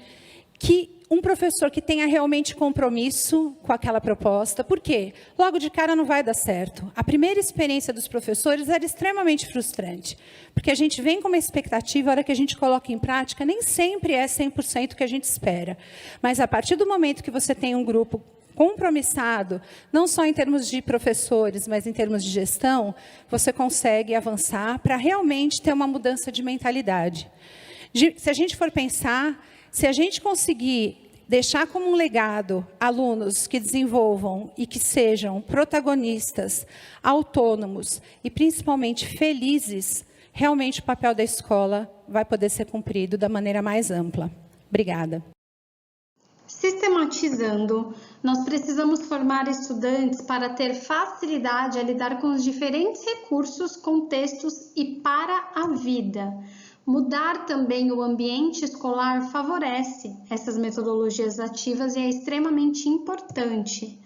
um professor que tenha realmente compromisso com aquela proposta. Por quê? Logo de cara não vai dar certo. A primeira experiência dos professores era extremamente frustrante, porque a gente vem com uma expectativa, a hora que a gente coloca em prática, nem sempre é 100% o que a gente espera. Mas a partir do momento que você tem um grupo compromissado, não só em termos de professores, mas em termos de gestão, você consegue avançar para realmente ter uma mudança de mentalidade. Se a gente for pensar, se a gente conseguir deixar como um legado alunos que desenvolvam e que sejam protagonistas, autônomos e principalmente felizes, realmente o papel da escola vai poder ser cumprido da maneira mais ampla. Obrigada. Sistematizando, nós precisamos formar estudantes para ter facilidade a lidar com os diferentes recursos, contextos e para a vida. Mudar também o ambiente escolar favorece essas metodologias ativas e é extremamente importante.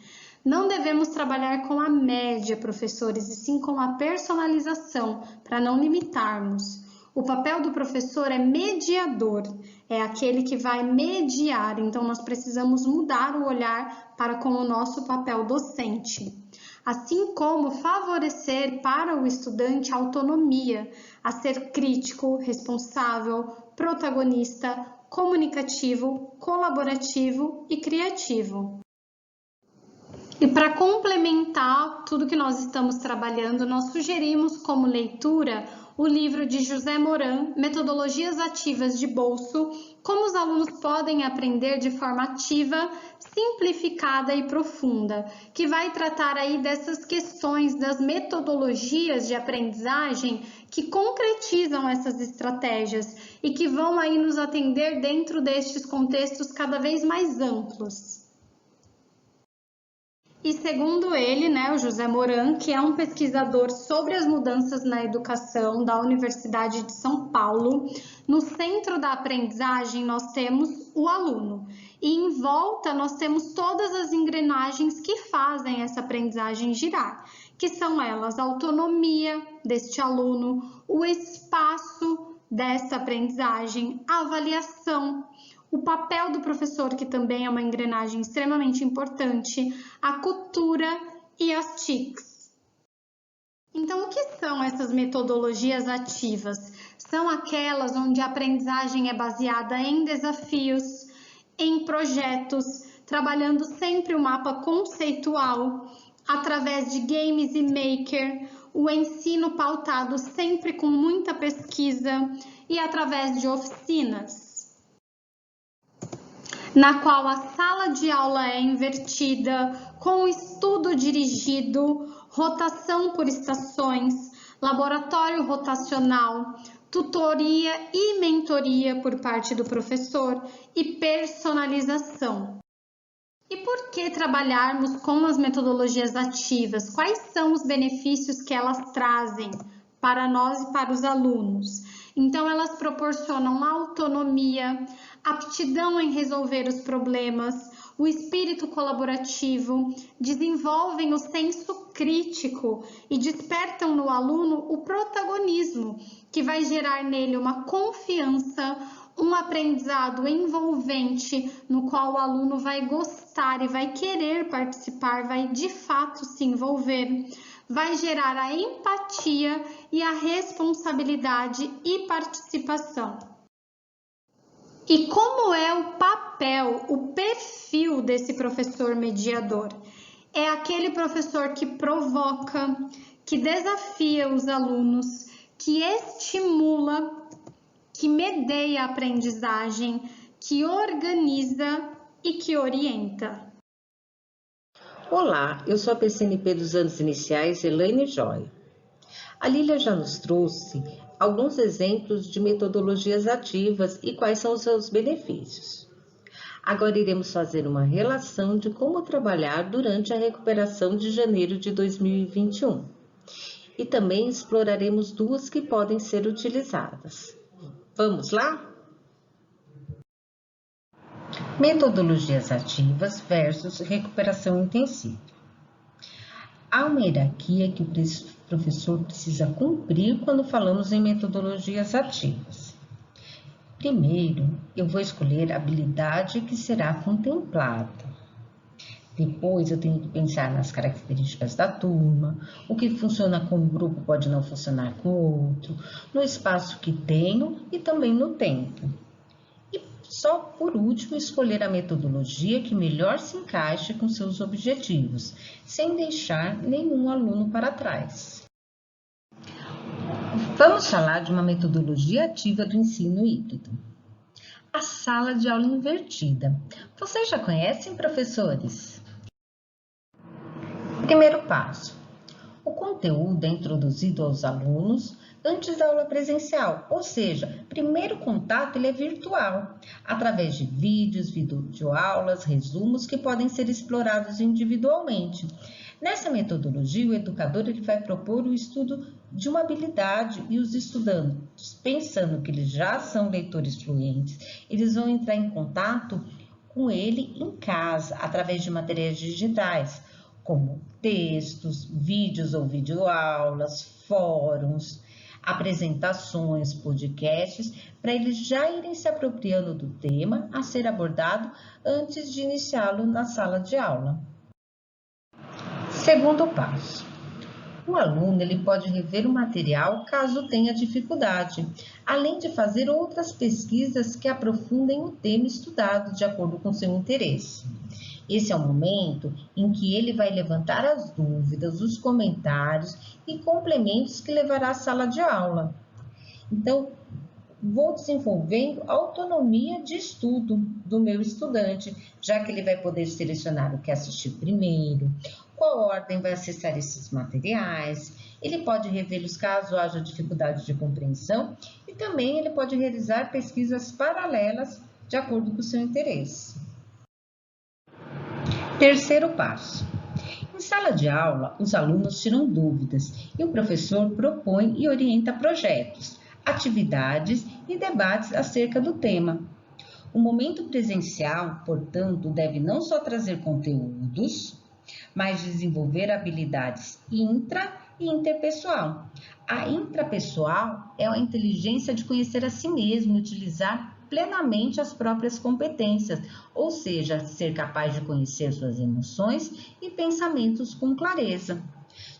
Não devemos trabalhar com a média, professores, e sim com a personalização, para não limitarmos. O papel do professor é mediador, é aquele que vai mediar, então nós precisamos mudar o olhar para com o nosso papel docente. Assim como favorecer para o estudante a autonomia, a ser crítico, responsável, protagonista, comunicativo, colaborativo e criativo. E para complementar tudo que nós estamos trabalhando, nós sugerimos como leitura o livro de José Moran, Metodologias Ativas de Bolso, como os alunos podem aprender de forma ativa, simplificada e profunda, que vai tratar aí dessas questões das metodologias de aprendizagem que concretizam essas estratégias e que vão aí nos atender dentro destes contextos cada vez mais amplos. E segundo ele, o José Moran, que é um pesquisador sobre as mudanças na educação da Universidade de São Paulo, no centro da aprendizagem nós temos o aluno e em volta nós temos todas as engrenagens que fazem essa aprendizagem girar, que são elas a autonomia deste aluno, o espaço dessa aprendizagem, a avaliação, o papel do professor, que também é uma engrenagem extremamente importante, a cultura e as TICs. Então, o que são essas metodologias ativas? São aquelas onde a aprendizagem é baseada em desafios, em projetos, trabalhando sempre o mapa conceitual, através de games e maker, o ensino pautado sempre com muita pesquisa e através de oficinas, na qual a sala de aula é invertida, com estudo dirigido, rotação por estações, laboratório rotacional, tutoria e mentoria por parte do professor e personalização. E por que trabalharmos com as metodologias ativas? Quais são os benefícios que elas trazem para nós e para os alunos? Então, elas proporcionam autonomia, aptidão em resolver os problemas, o espírito colaborativo, desenvolvem o senso crítico e despertam no aluno o protagonismo, que vai gerar nele uma confiança, um aprendizado envolvente, no qual o aluno vai gostar e vai querer participar, vai de fato se envolver, vai gerar a empatia e a responsabilidade e participação. E como é o papel, o perfil desse professor mediador? É aquele professor que provoca, que desafia os alunos, que estimula, que medeia a aprendizagem, que organiza e que orienta. Olá, eu sou a PCNP dos anos iniciais, Elaine Joia. A Lília já nos trouxe alguns exemplos de metodologias ativas e quais são os seus benefícios. Agora iremos fazer uma relação de como trabalhar durante a recuperação de janeiro de 2021. E também exploraremos duas que podem ser utilizadas. Vamos lá? Metodologias ativas versus recuperação intensiva. Há uma hierarquia que o professor precisa cumprir quando falamos em metodologias ativas. Primeiro, eu vou escolher a habilidade que será contemplada. Depois, eu tenho que pensar nas características da turma, o que funciona com um grupo pode não funcionar com o outro, no espaço que tenho e também no tempo. E só por último, escolher a metodologia que melhor se encaixe com seus objetivos, sem deixar nenhum aluno para trás. Vamos falar de uma metodologia ativa do ensino híbrido. A sala de aula invertida. Vocês já conhecem, professores? Primeiro passo. O conteúdo é introduzido aos alunos antes da aula presencial, ou seja, primeiro contato ele é virtual, através de vídeos, videoaulas, resumos que podem ser explorados individualmente. Nessa metodologia, o educador ele vai propor o estudo de uma habilidade e os estudantes, pensando que eles já são leitores fluentes, eles vão entrar em contato com ele em casa, através de materiais digitais, como textos, vídeos ou videoaulas, fóruns, apresentações, podcasts, para eles já irem se apropriando do tema a ser abordado antes de iniciá-lo na sala de aula. Segundo passo. O aluno ele pode rever o material caso tenha dificuldade, além de fazer outras pesquisas que aprofundem o tema estudado de acordo com seu interesse. Esse é o momento em que ele vai levantar as dúvidas, os comentários e complementos que levará à sala de aula. Então, vou desenvolvendo autonomia de estudo do meu estudante, já que ele vai poder selecionar o que assistir primeiro, qual ordem vai acessar esses materiais, ele pode revê-los caso haja dificuldade de compreensão e também ele pode realizar pesquisas paralelas de acordo com o seu interesse. Terceiro passo. Em sala de aula, os alunos tiram dúvidas e o professor propõe e orienta projetos, atividades e debates acerca do tema. O momento presencial, portanto, deve não só trazer conteúdos, mas desenvolver habilidades intra e interpessoal. A intrapessoal é a inteligência de conhecer a si mesmo e utilizar plenamente as próprias competências, ou seja, ser capaz de conhecer suas emoções e pensamentos com clareza.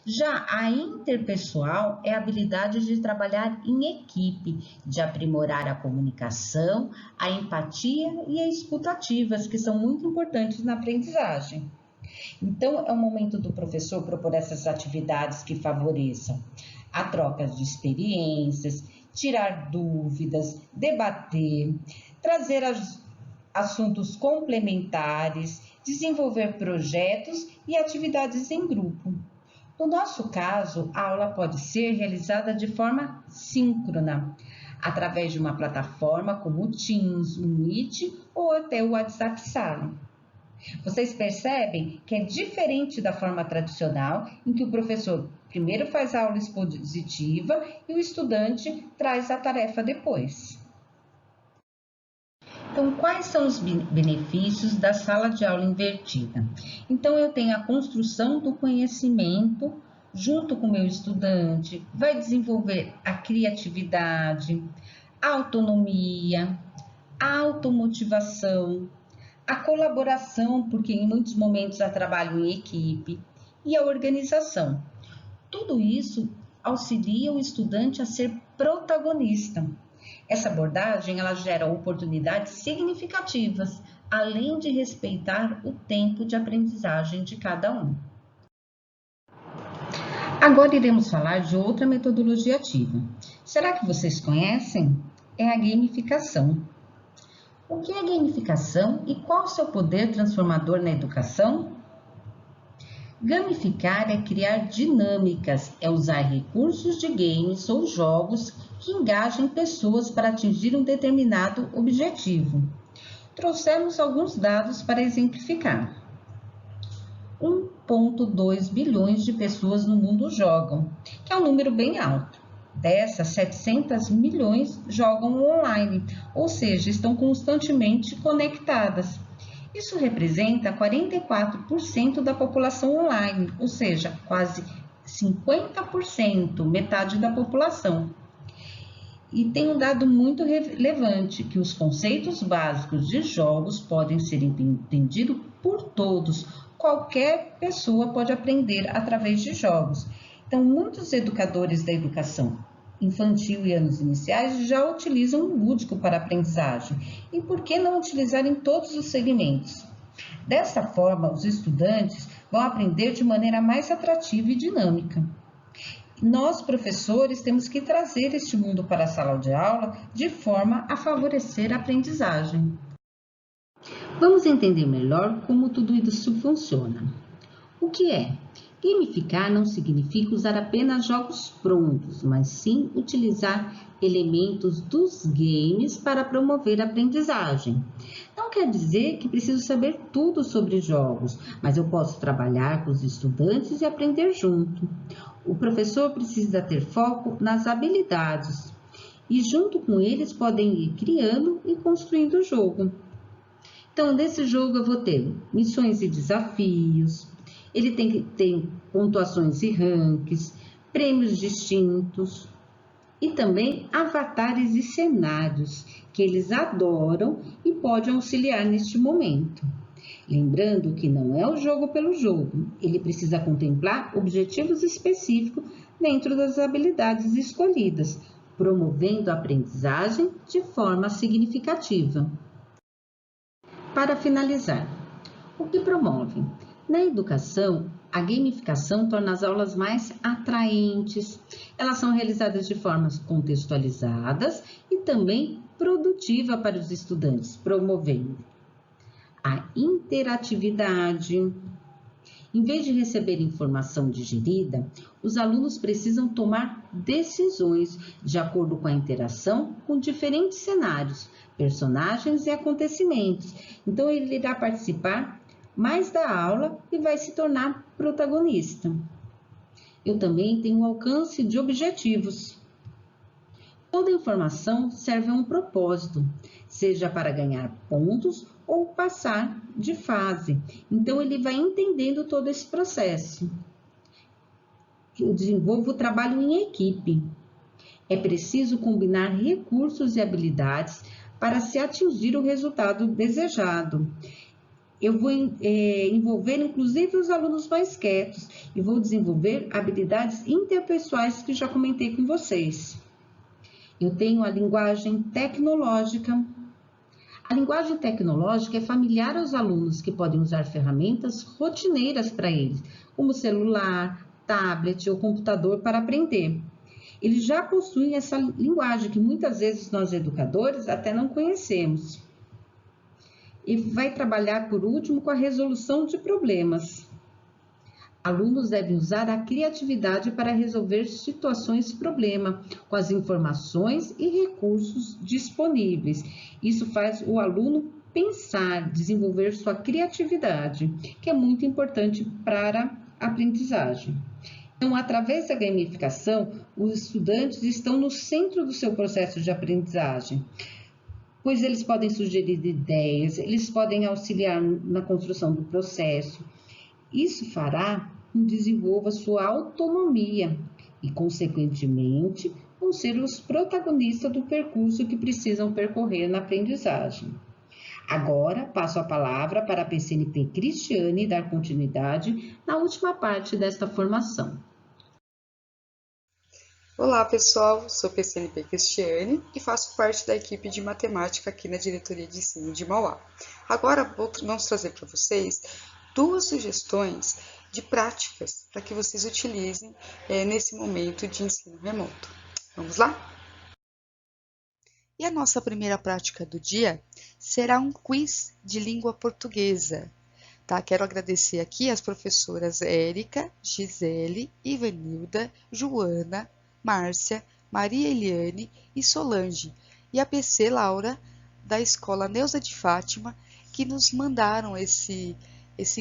Já a interpessoal é a habilidade de trabalhar em equipe, de aprimorar a comunicação, a empatia e a escuta ativas, que são muito importantes na aprendizagem. Então, é o momento do professor propor essas atividades que favoreçam a troca de experiências, tirar dúvidas, debater, trazer assuntos complementares, desenvolver projetos e atividades em grupo. No nosso caso, a aula pode ser realizada de forma síncrona, através de uma plataforma como o Teams, o Meet ou até o WhatsApp Sala. Vocês percebem que é diferente da forma tradicional, em que o professor primeiro faz a aula expositiva e o estudante traz a tarefa depois. Então, quais são os benefícios da sala de aula invertida? Então, eu tenho a construção do conhecimento junto com o meu estudante, vai desenvolver a criatividade, a autonomia, a automotivação, a colaboração, porque em muitos momentos há trabalho em equipe, e a organização. Tudo isso auxilia o estudante a ser protagonista. Essa abordagem ela gera oportunidades significativas, além de respeitar o tempo de aprendizagem de cada um. Agora iremos falar de outra metodologia ativa. Será que vocês conhecem? É a gamificação. O que é gamificação e qual o seu poder transformador na educação? Gamificar é criar dinâmicas, é usar recursos de games ou jogos que engajem pessoas para atingir um determinado objetivo. Trouxemos alguns dados para exemplificar. 1,2 bilhões de pessoas no mundo jogam, que é um número bem alto. Dessas, 700 milhões jogam online, ou seja, estão constantemente conectadas. Isso representa 44% da população online, ou seja, quase 50%, metade da população. E tem um dado muito relevante, que os conceitos básicos de jogos podem ser entendidos por todos. Qualquer pessoa pode aprender através de jogos. Então, muitos educadores da educação infantil e anos iniciais já utilizam o lúdico para a aprendizagem. E por que não utilizar em todos os segmentos? Dessa forma, os estudantes vão aprender de maneira mais atrativa e dinâmica. Nós, professores, temos que trazer este mundo para a sala de aula de forma a favorecer a aprendizagem. Vamos entender melhor como tudo isso funciona. O que é? Gamificar não significa usar apenas jogos prontos, mas sim utilizar elementos dos games para promover a aprendizagem. Não quer dizer que preciso saber tudo sobre jogos, mas eu posso trabalhar com os estudantes e aprender junto. O professor precisa ter foco nas habilidades e junto com eles podem ir criando e construindo o jogo. Então, nesse jogo eu vou ter missões e desafios, ele tem que ter pontuações e rankings, prêmios distintos e também avatares e cenários que eles adoram e podem auxiliar neste momento. Lembrando que não é o jogo pelo jogo, ele precisa contemplar objetivos específicos dentro das habilidades escolhidas, promovendo a aprendizagem de forma significativa. Para finalizar, o que promove? Na educação, a gamificação torna as aulas mais atraentes. Elas são realizadas de formas contextualizadas e também produtiva para os estudantes, promovendo a interatividade. Em vez de receber informação digerida, os alunos precisam tomar decisões de acordo com a interação com diferentes cenários, personagens e acontecimentos. Então, ele irá participar mais da aula e vai se tornar protagonista. Eu também tenho alcance de objetivos. Toda informação serve a um propósito, seja para ganhar pontos ou passar de fase. Então, ele vai entendendo todo esse processo. Eu desenvolvo o trabalho em equipe. É preciso combinar recursos e habilidades para se atingir o resultado desejado. Eu vou envolver, inclusive, os alunos mais quietos e vou desenvolver habilidades interpessoais que já comentei com vocês. Eu tenho a linguagem tecnológica. A linguagem tecnológica é familiar aos alunos que podem usar ferramentas rotineiras para eles, como celular, tablet ou computador para aprender. Eles já possuem essa linguagem que muitas vezes nós educadores até não conhecemos. E vai trabalhar, por último, com a resolução de problemas. Alunos devem usar a criatividade para resolver situações de problema, com as informações e recursos disponíveis. Isso faz o aluno pensar, desenvolver sua criatividade, que é muito importante para a aprendizagem. Então, através da gamificação, os estudantes estão no centro do seu processo de aprendizagem, pois eles podem sugerir ideias, eles podem auxiliar na construção do processo. Isso fará com que desenvolva sua autonomia e, consequentemente, vão ser os protagonistas do percurso que precisam percorrer na aprendizagem. Agora, passo a palavra para a PCNP Cristiane dar continuidade na última parte desta formação. Olá pessoal, sou PCNP Cristiane e faço parte da equipe de matemática aqui na Diretoria de Ensino de Mauá. Agora vamos trazer para vocês 2 sugestões de práticas para que vocês utilizem nesse momento de ensino remoto. Vamos lá? E a nossa primeira prática do dia será um quiz de língua portuguesa. Tá? Quero agradecer aqui as professoras Érica, Gisele, Ivanilda, Joana, Márcia, Maria Eliane e Solange, e a PC Laura, da Escola Neuza de Fátima, que nos mandaram esse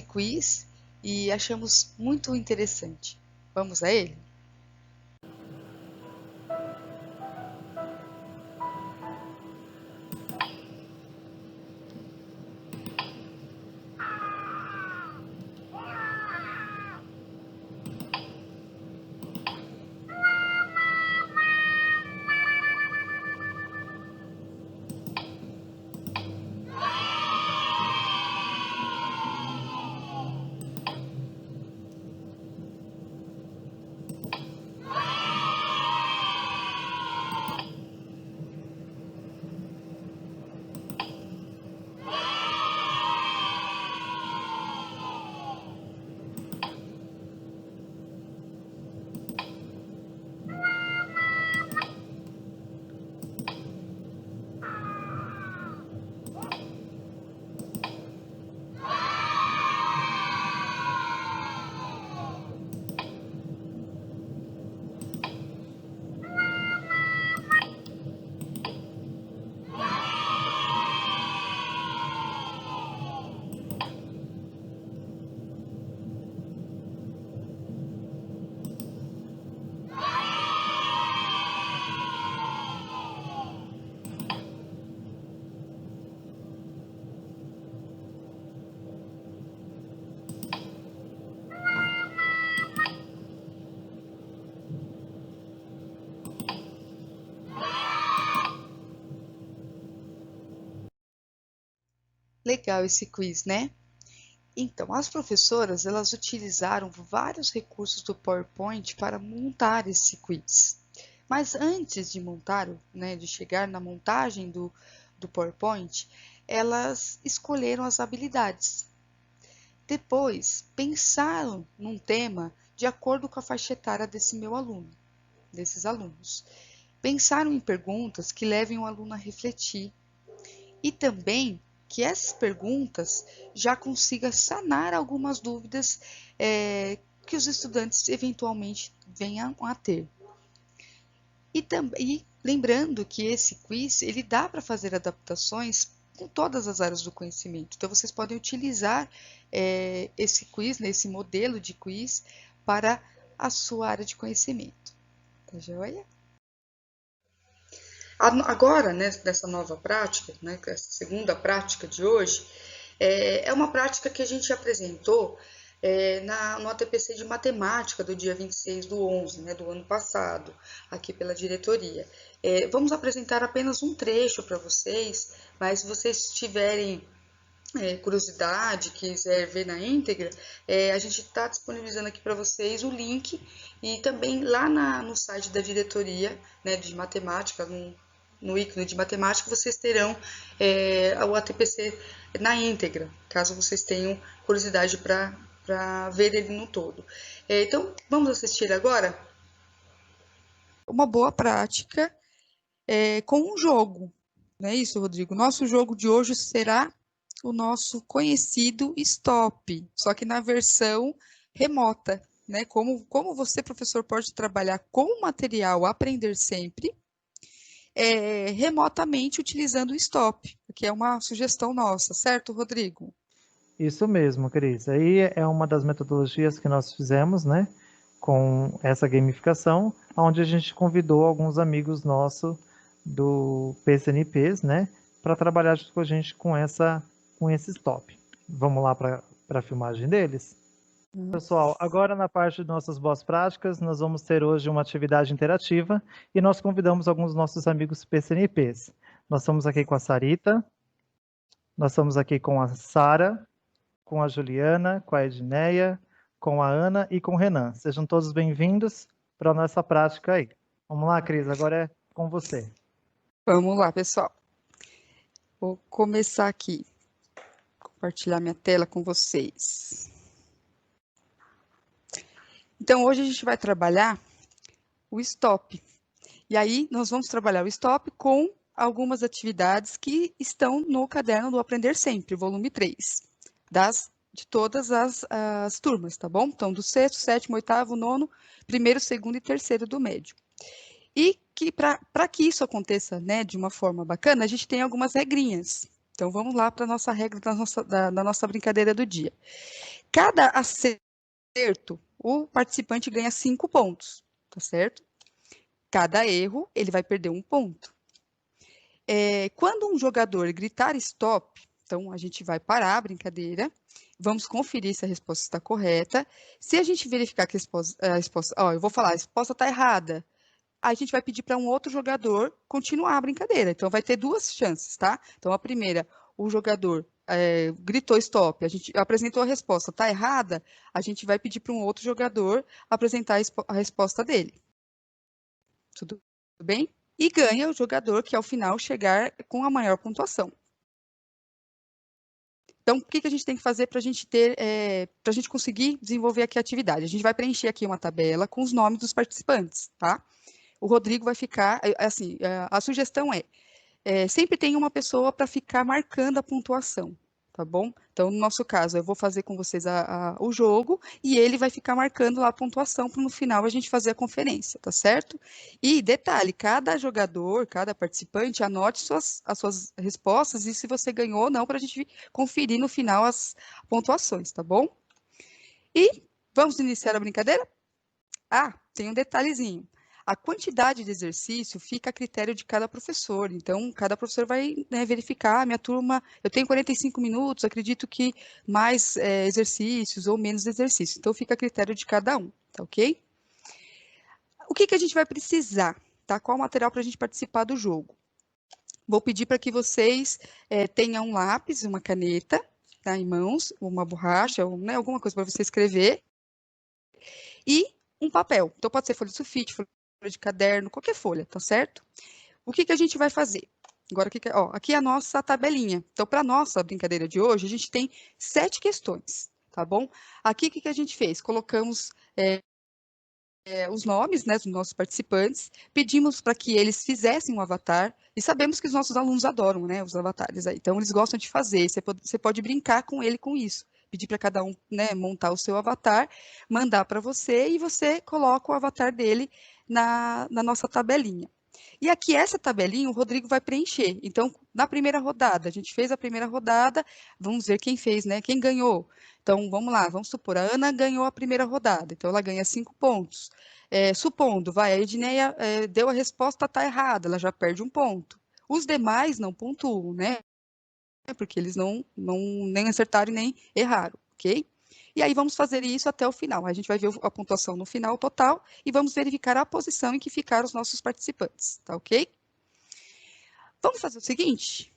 quiz e achamos muito interessante. Vamos a ele? Legal esse quiz, né? Então, as professoras, elas utilizaram vários recursos do PowerPoint para montar esse quiz. Mas antes de montar, né, de chegar na montagem do PowerPoint, elas escolheram as habilidades. Depois, pensaram num tema de acordo com a faixa etária desses alunos. Pensaram em perguntas que levem o aluno a refletir e também que essas perguntas já consigam sanar algumas dúvidas que os estudantes eventualmente venham a ter. E lembrando que esse quiz, ele dá para fazer adaptações com todas as áreas do conhecimento. Então, vocês podem utilizar esse quiz, esse modelo de quiz, para a sua área de conhecimento. Tá joia? Agora, né, dessa nova prática, né, essa segunda prática de hoje, é uma prática que a gente apresentou no ATPC de Matemática do dia 26/11, né, do ano passado, aqui pela diretoria. Vamos apresentar apenas um trecho para vocês, mas se vocês tiverem curiosidade, quiser ver na íntegra, a gente está disponibilizando aqui para vocês o link e também lá no site da diretoria, né, de matemática, no ícone de matemática, vocês terão o ATPC na íntegra, caso vocês tenham curiosidade para ver ele no todo. Então, vamos assistir agora uma boa prática com um jogo. Não é isso, Rodrigo? Nosso jogo de hoje será o nosso conhecido Stop, só que na versão remota, né? Como você, professor, pode trabalhar com o material Aprender Sempre remotamente utilizando o Stop, que é uma sugestão nossa, certo, Rodrigo? Isso mesmo, Cris. Aí é uma das metodologias que nós fizemos, né, com essa gamificação, onde a gente convidou alguns amigos nossos do PCNPs, né, para trabalhar junto com a gente com esse stop. Vamos lá para a filmagem deles? Pessoal, agora na parte de nossas boas práticas, nós vamos ter hoje uma atividade interativa e nós convidamos alguns dos nossos amigos PCNPs. Nós estamos aqui com a Sarita, nós estamos aqui com a Sara, com a Juliana, com a Edneia, com a Ana e com o Renan. Sejam todos bem-vindos para a nossa prática aí. Vamos lá, Cris, agora é com você. Vamos lá, pessoal. Vou começar aqui, compartilhar minha tela com vocês. Então, hoje a gente vai trabalhar o Stop. E aí, nós vamos trabalhar o Stop com algumas atividades que estão no caderno do Aprender Sempre, volume 3, de todas as turmas, tá bom? Então, do 6º, 7º, 8º, 9º, 1º, 2º e 3º do médio. E que para que isso aconteça, né, de uma forma bacana, a gente tem algumas regrinhas. Então, vamos lá para a nossa regra da nossa brincadeira do dia. Cada acerto, o participante ganha 5 pontos, tá certo? Cada erro, ele vai perder 1 ponto. Quando um jogador gritar stop, então a gente vai parar a brincadeira, vamos conferir se a resposta está correta. Se a gente verificar que a resposta, eu vou falar, a resposta está errada, a gente vai pedir para um outro jogador continuar a brincadeira. Então, vai ter 2 chances, tá? Então, a primeira, o jogador gritou stop, a gente apresentou a resposta, está errada, a gente vai pedir para um outro jogador apresentar a resposta dele. Tudo bem? E ganha o jogador que, ao final, chegar com a maior pontuação. Então, o que a gente tem que fazer para a gente para a gente conseguir desenvolver aqui a atividade? A gente vai preencher aqui uma tabela com os nomes dos participantes, tá? O Rodrigo vai ficar, assim, a sugestão sempre tem uma pessoa para ficar marcando a pontuação, tá bom? Então, no nosso caso, eu vou fazer com vocês o jogo e ele vai ficar marcando lá a pontuação para no final a gente fazer a conferência, tá certo? E detalhe, cada jogador, cada participante, anote as suas respostas e se você ganhou ou não, para a gente conferir no final as pontuações, tá bom? E vamos iniciar a brincadeira? Tem um detalhezinho. A quantidade de exercício fica a critério de cada professor, então cada professor vai verificar, minha turma, eu tenho 45 minutos, acredito que mais exercícios ou menos exercícios, então fica a critério de cada um, tá ok? O que a gente vai precisar, tá? Qual material para a gente participar do jogo? vou pedir para que vocês tenham um lápis, uma caneta, tá, em mãos, uma borracha, ou, né, alguma coisa para você escrever, e um papel. Então, pode ser folha de sulfite, folha de caderno, qualquer folha, tá certo? O que a gente vai fazer? Agora, aqui é a nossa tabelinha. Então, para a nossa brincadeira de hoje, a gente tem 7 questões, tá bom? Aqui, o que a gente fez? Colocamos os nomes, né, dos nossos participantes, pedimos para que eles fizessem um avatar, e sabemos que os nossos alunos adoram, né, os avatares aí, então eles gostam de fazer, você pode brincar com ele com isso, pedir para cada um, né, montar o seu avatar, mandar para você, e você coloca o avatar dele na nossa tabelinha. E aqui, essa tabelinha, o Rodrigo vai preencher. Então, na primeira rodada, a gente fez a primeira rodada, vamos ver quem fez, né? Quem ganhou. Então, vamos lá, vamos supor, a Ana ganhou a primeira rodada, então ela ganha 5 pontos. Supondo, a Edneia deu a resposta, está errada, ela já perde 1 ponto. Os demais não pontuam, né? Porque eles não nem acertaram e nem erraram, ok? E aí vamos fazer isso até o final. A gente vai ver a pontuação no final total e vamos verificar a posição em que ficaram os nossos participantes, tá ok? Vamos fazer o seguinte.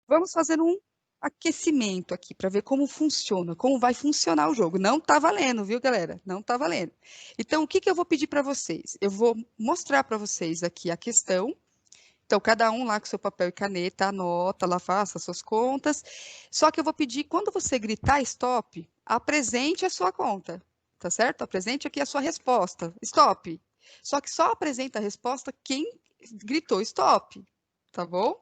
Vamos fazer um aquecimento aqui para ver como funciona, como vai funcionar o jogo. Não tá valendo, viu, galera? Não tá valendo. Então, o que eu vou pedir para vocês? Eu vou mostrar para vocês aqui a questão. Então, cada um lá com seu papel e caneta, anota lá, faça as suas contas. Só que eu vou pedir, quando você gritar stop, apresente a sua conta, tá certo? Apresente aqui a sua resposta. Stop. Só que só apresenta a resposta quem gritou stop, tá bom?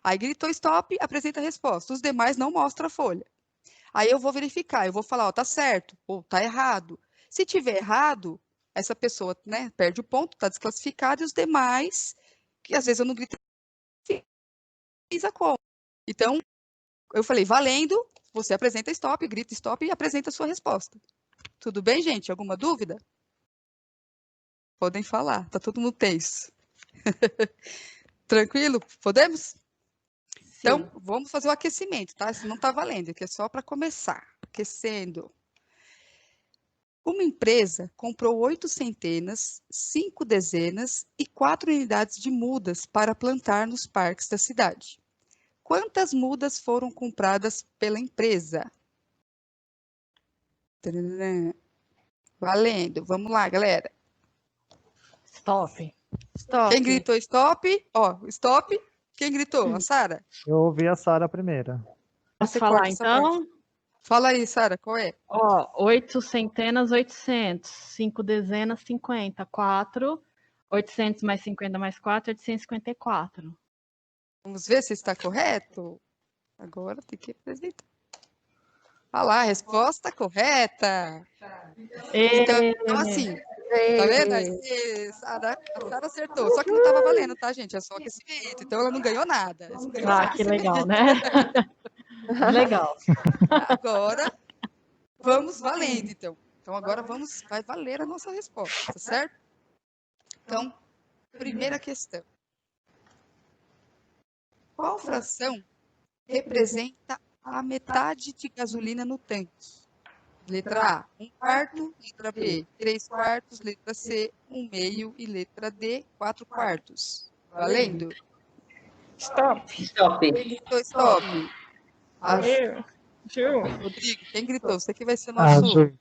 Aí gritou stop, apresenta a resposta. Os demais não mostram a folha. Aí eu vou verificar, eu vou falar, ó, tá certo ou tá errado. Se tiver errado, essa pessoa, né, perde o ponto, tá desclassificada, e os demais, que às vezes eu não gritei, fiz a conta. Então, eu falei, valendo, você apresenta stop, grita stop e apresenta a sua resposta. Tudo bem, gente? Alguma dúvida? Podem falar, tá todo mundo tenso. Tranquilo? Podemos? Então, vamos fazer o aquecimento, tá? Isso não tá valendo, aqui é só para começar. Aquecendo. Uma empresa comprou 8 centenas, 5 dezenas e 4 unidades de mudas para plantar nos parques da cidade. Quantas mudas foram compradas pela empresa? Valendo. Vamos lá, galera. Stop. Quem gritou stop? Ó, stop. Quem gritou? A Sara? Eu ouvi a Sara primeira. Posso falar, então? Fala aí, Sara, qual é? Ó, 8 centenas, 800. 5 dezenas, 50. 4. 800 mais 50 mais 4, 854. Vamos ver se está correto? Agora tem que apresentar. Olha lá, a resposta correta. Então assim, tá vendo? A Sara acertou. Só que não estava valendo, tá, gente? É só aquecimento. Então ela não ganhou nada. Que legal, né? Legal. Agora, vamos valendo, então. Então, agora vai valer a nossa resposta, certo? Então, primeira questão. Qual fração representa a metade de gasolina no tanque? Letra A, 1/4, letra B, 3/4, letra C, 1/2 e letra D, 4/4. Valendo? Stop. Quem gritou stop? Ju. Rodrigo, quem gritou? Você que vai ser o nosso... Ju.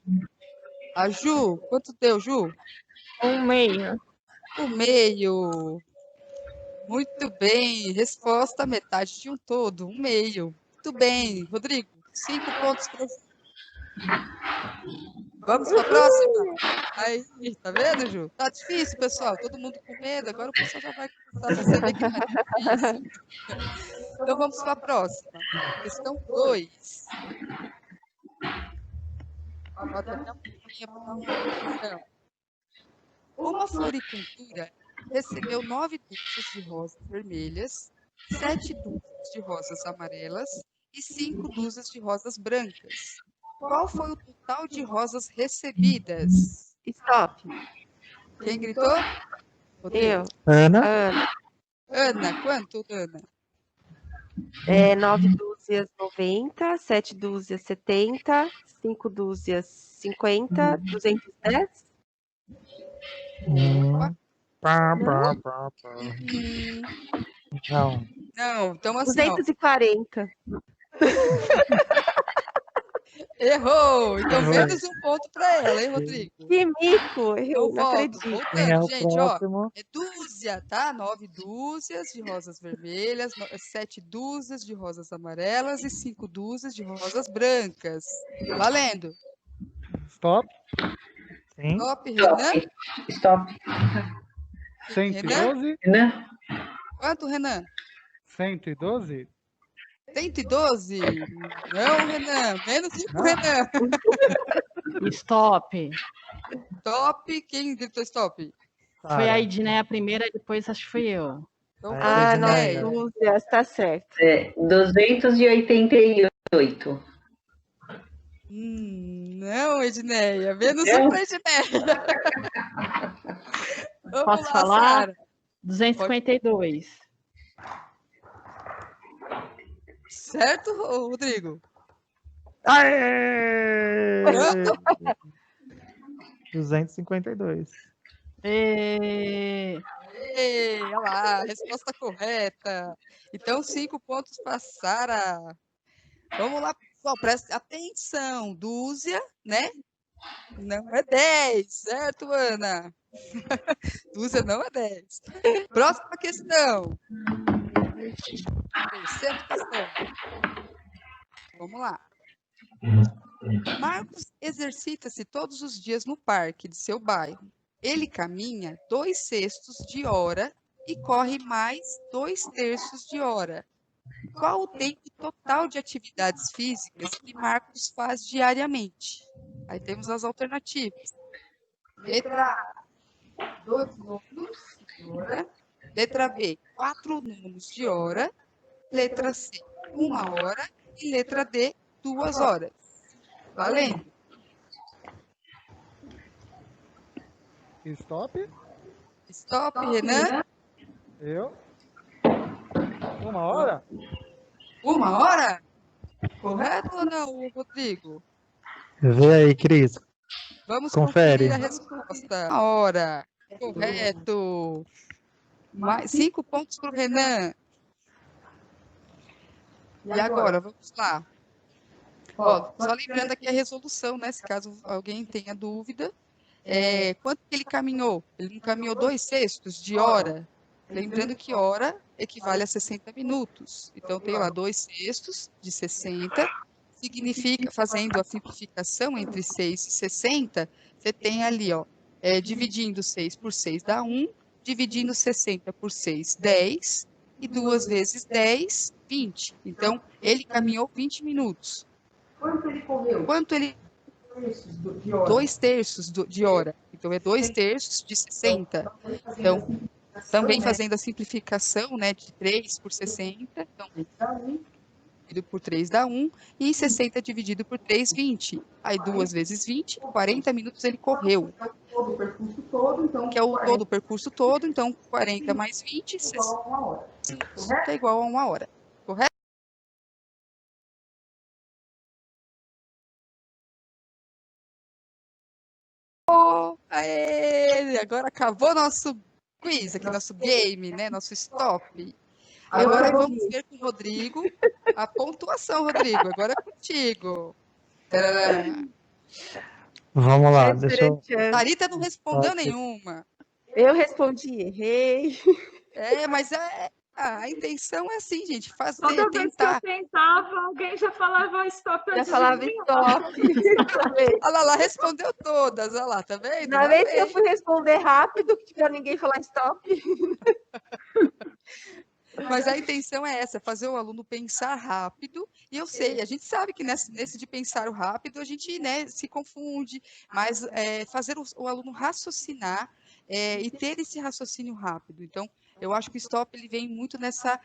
A Ju. Quanto deu, Ju? 1/2. 1/2. Muito bem. Resposta, metade de um todo. 1/2. Muito bem. Rodrigo, 5 pontos para você. Vamos para a próxima? Aí, tá vendo, Ju? Tá difícil, pessoal. Todo mundo com medo. Agora o pessoal já vai começar a perceber que não é difícil. Então, vamos para a próxima. Questão 2. Uma floricultura recebeu 9 dúzias de rosas vermelhas, 7 dúzias de rosas amarelas e 5 dúzias de rosas brancas. Qual foi o total de rosas recebidas? Stop. Quem gritou? Eu. Ana? Ana, quanto, Ana? 9 dúzias 90, 7 dúzias 70, 5 dúzias 50, 210. Pá, pá, pá, pá. Não. Não, então assim, ó. 240. Errou! Então, menos um ponto para ela, hein, Rodrigo? Que mico! Eu Então, não acredito. Quem é voltando, o gente, ó. próximo? É dúzia, tá? 9 dúzias de rosas vermelhas, 7 dúzias de rosas amarelas e 5 dúzias de rosas brancas. Valendo! Stop. Sim. Stop, Renan. Stop. 112. Renan? Quanto, Renan? 112. 112? Não, Renan. Menos um pro Renan. Stop. Stop. Quem gritou stop? Foi a Edneia a primeira, depois acho que fui eu. Então, Ah, Edneia. 9 dúzias, tá certo. 288. Não, Edneia. Menos um pra Edneia. Vamos Posso lá, falar? Sara. 252. Certo, Rodrigo? Aê! 252. Ei, olha lá, resposta correta. Então, 5 pontos para Sara. Vamos lá, pessoal, presta atenção. Dúzia, né? Não é 10, certo, Ana? Dúzia não é 10. Próxima questão. Terceira questão. Vamos lá. Marcos exercita-se todos os dias no parque de seu bairro. Ele caminha 2/6 de hora e corre mais 2/3 de hora. Qual o tempo total de atividades físicas que Marcos faz diariamente? Aí temos as alternativas. Letra A, 2 nonos de hora. Letra B, 4 nonos de hora. Letra C, 1 hora. E letra D, 2 horas. Valendo. Stop. Stop, Renan. Eu. 1 hora? 1 hora? Correto ou não, Rodrigo? Vê aí, Cris. Vamos Confere. conferir a resposta. 1 hora. Correto. 5 pontos para o Renan. E agora, vamos lá. Ó, só lembrando aqui a resolução, né? Se caso alguém tenha dúvida. Quanto que ele caminhou? Ele não caminhou 2/6 de hora? Lembrando que hora equivale a 60 minutos. Então, tem lá 2/6 de 60. Significa, fazendo a simplificação entre 6 e 60, você tem ali, ó, dividindo 6 por 6 dá 1, dividindo 60 por 6, 10, e 2 vezes 10, 20. Então, ele caminhou 20 minutos. Quanto ele correu? Quanto ele... 2/3 de hora. Então, é 2/3 de 60. Então, também fazendo a simplificação, né, de 3 por 60. Então, dividido por 3 dá 1. E 60 dividido por 3, 20. Aí, 2 vezes 20, 40 minutos ele correu. Que é o todo o percurso todo. Então, 40 mais 20, 60 é igual a 1 hora. Correto? Aê! Agora acabou nosso quiz aqui, nosso game, né? Nosso stop. Agora vamos ver com o Rodrigo a pontuação, Rodrigo. Agora é contigo. Tcharam. Vamos lá, deixa eu... Thalita não respondeu nenhuma. Eu respondi, errei. Mas a intenção é assim, gente, fazer, Toda vez que eu tentar. tentava, alguém já falava stop. Já falava stop. Olha lá, respondeu todas, olha lá, tá vendo? Na vez que eu fui responder rápido, para ninguém falar stop. Mas a intenção é essa, fazer o aluno pensar rápido, e eu sei, a gente sabe que nesse de pensar o rápido, a gente, né, se confunde, mas fazer o aluno raciocinar e ter esse raciocínio rápido. Então, eu acho que o stop ele vem muito nessa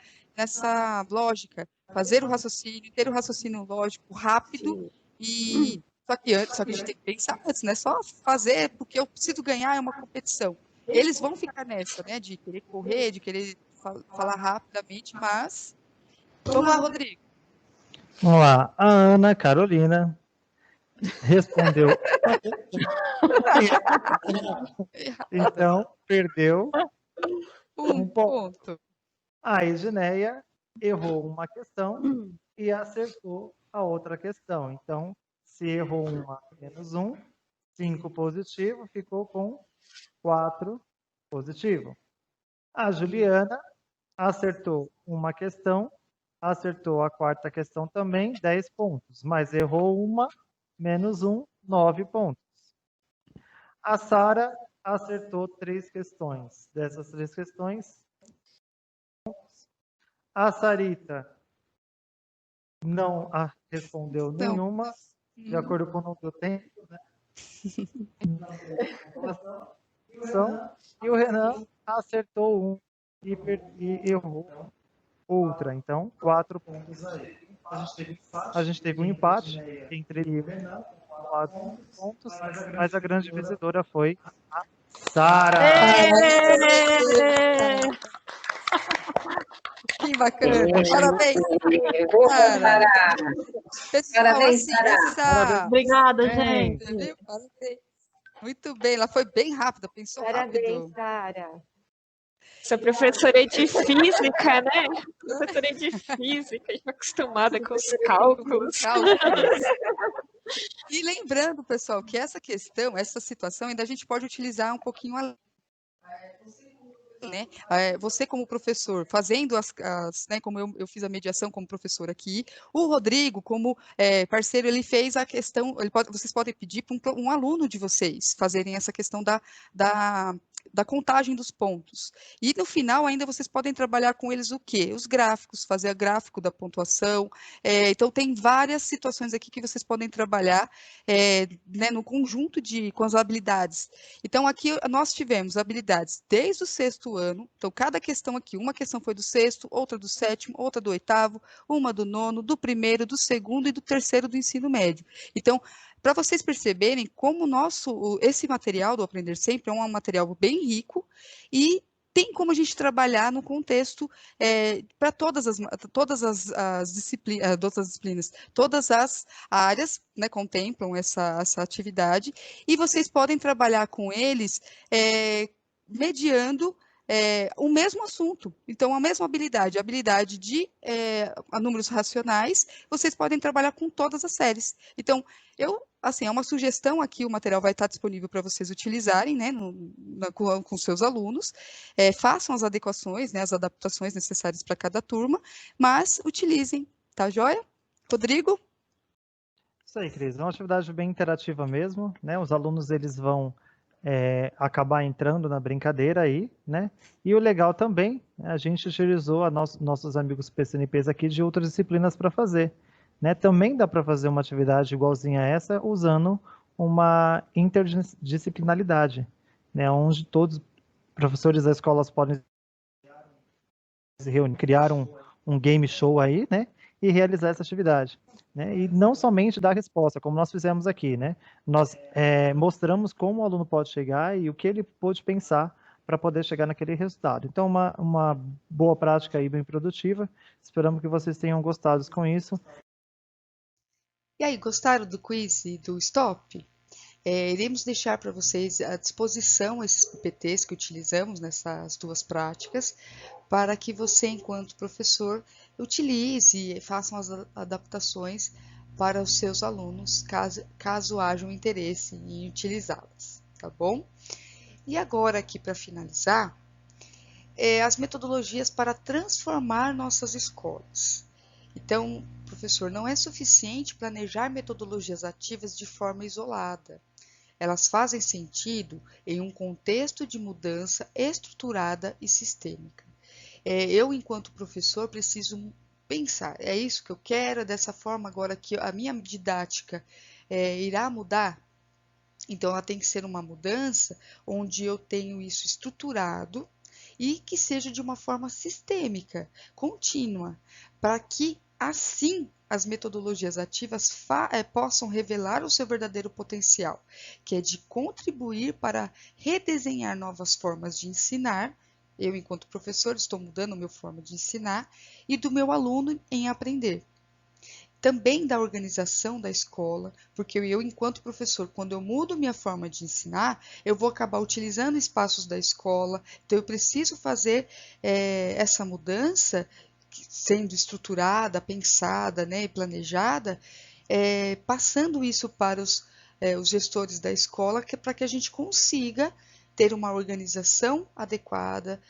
lógica, fazer o raciocínio, ter o raciocínio lógico rápido, e só que a gente tem que pensar antes, não é só fazer porque eu preciso ganhar, é uma competição. Eles vão ficar nessa, né, de querer correr, de querer falar rapidamente, mas... Vamos lá, Rodrigo. Vamos lá. A Ana Carolina respondeu. Então, perdeu Um um ponto. ponto. A Edneia errou uma questão e acertou a outra questão. Então, se errou uma, menos 1, 5 positivo, ficou com 4 positivo. A Juliana acertou uma questão, acertou a quarta questão também, 10 pontos, mas errou uma, menos 1, 9 pontos. A Sara acertou 3 questões. Dessas 3 questões, a Sarita não respondeu nenhuma, de acordo com o não deu tempo, né? E o Renan acertou um e errou outra. Então, 4 pontos aí. A gente teve um empate entre ele e o Renan, 4 pontos, mas a grande vencedora foi a Sara. Que bacana. Parabéns, Sara. Pessoal, Parabéns, assim, Sara. Obrigada, Parabéns. gente. Viu? Parabéns. Muito bem, ela foi bem rápida, pensou Parabéns, rápido. Sara. Sou professora de física, né? Professora de física, já acostumada com os cálculos. E lembrando, pessoal, que essa questão, essa situação, ainda a gente pode utilizar um pouquinho além. Né? Você como professor, fazendo né, como eu fiz a mediação como professor aqui, o Rodrigo, como parceiro, ele fez a questão, vocês podem pedir para um aluno de vocês fazerem essa questão da contagem dos pontos. E no final ainda vocês podem trabalhar com eles o quê? Os gráficos, fazer o gráfico da pontuação. Então tem várias situações aqui que vocês podem trabalhar né, no conjunto com as habilidades. Então aqui nós tivemos habilidades desde o 6º ano, então cada questão aqui, uma questão foi do 6º, outra do 7º, outra do 8º, uma do 9º, do 1º, do 2º e do 3º do ensino médio. Então, para vocês perceberem como esse material do Aprender Sempre é um material bem rico e tem como a gente trabalhar no contexto para todas as disciplinas, todas as áreas, né, contemplam essa atividade, e vocês podem trabalhar com eles mediando o mesmo assunto. Então, a mesma habilidade, a habilidade de números racionais, vocês podem trabalhar com todas as séries. Então, assim, é uma sugestão aqui, o material vai estar disponível para vocês utilizarem, né, com seus alunos, façam as adequações, né, as adaptações necessárias para cada turma, mas utilizem, tá joia? Rodrigo? Isso aí, Cris, é uma atividade bem interativa mesmo, né, os alunos eles vão acabar entrando na brincadeira aí, né? E o legal também, a gente utilizou nossos amigos PCNPs aqui de outras disciplinas para fazer, né? Também dá para fazer uma atividade igualzinha a essa usando uma interdisciplinaridade, né? Onde todos os professores das escolas podem se reunir, criar um game show aí, né? E realizar essa atividade. Né? E não somente dar resposta, como nós fizemos aqui, né? Nós mostramos como o aluno pode chegar e o que ele pode pensar para poder chegar naquele resultado. Então, uma boa prática aí, bem produtiva. Esperamos que vocês tenham gostado com isso. E aí, gostaram do quiz e do stop? Iremos deixar para vocês à disposição esses PPTs que utilizamos nessas duas práticas, para que você, enquanto professor, utilize e façam as adaptações para os seus alunos, caso haja um interesse em utilizá-las, tá bom? E agora, aqui para finalizar, as metodologias para transformar nossas escolas. Então, professor, não é suficiente planejar metodologias ativas de forma isolada. Elas fazem sentido em um contexto de mudança estruturada e sistêmica. Eu, enquanto professor, preciso pensar, é isso que eu quero, é dessa forma agora que a minha didática irá mudar? Então, ela tem que ser uma mudança onde eu tenho isso estruturado e que seja de uma forma sistêmica, contínua, para que, assim, as metodologias ativas possam revelar o seu verdadeiro potencial, que é de contribuir para redesenhar novas formas de ensinar. Eu, enquanto professor, estou mudando a minha forma de ensinar e do meu aluno em aprender. também da organização da escola, porque eu, enquanto professor, quando eu mudo minha forma de ensinar, eu vou acabar utilizando espaços da escola, então eu preciso fazer essa mudança, sendo estruturada, pensada, né, e planejada, passando isso para os gestores da escola, para que a gente consiga ter uma organização adequada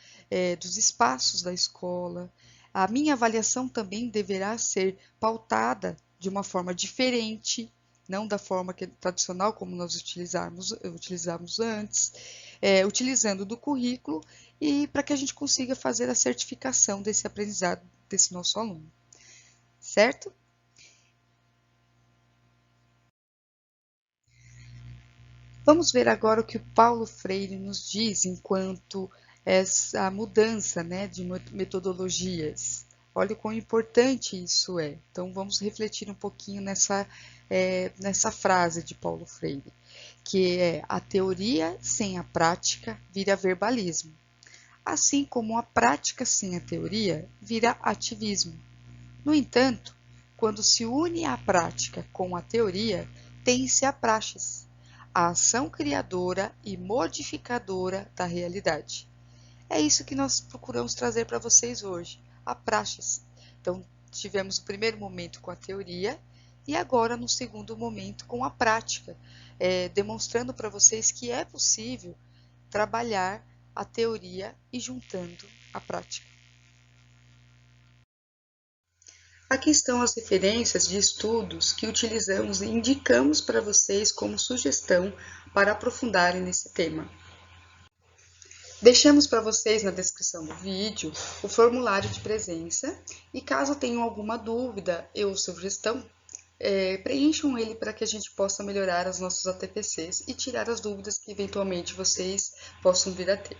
dos espaços da escola. A minha avaliação também deverá ser pautada de uma forma diferente, não da forma tradicional como nós utilizávamos antes, utilizando do currículo e para que a gente consiga fazer a certificação desse aprendizado desse nosso aluno, certo? Vamos ver agora o que o Paulo Freire nos diz enquanto essa mudança, né, de metodologias. Olha o quão importante isso é. Então, vamos refletir um pouquinho nessa frase de Paulo Freire, que é: a teoria sem a prática vira verbalismo, assim como a prática sem a teoria vira ativismo. No entanto, quando se une a prática com a teoria, tem-se a praxis, a ação criadora e modificadora da realidade. É isso que nós procuramos trazer para vocês hoje, a praxis. Então, tivemos o primeiro momento com a teoria e agora no segundo momento com a prática, demonstrando para vocês que é possível trabalhar a teoria e juntando a prática. Aqui estão as referências de estudos que utilizamos e indicamos para vocês como sugestão para aprofundarem nesse tema. Deixamos para vocês na descrição do vídeo o formulário de presença e caso tenham alguma dúvida ou sugestão, preencham ele para que a gente possa melhorar os nossos ATPCs e tirar as dúvidas que eventualmente vocês possam vir a ter.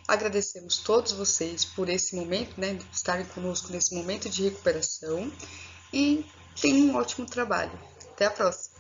Agradecemos todos vocês por esse momento, né, de estarem conosco nesse momento de recuperação e tenham um ótimo trabalho. Até a próxima!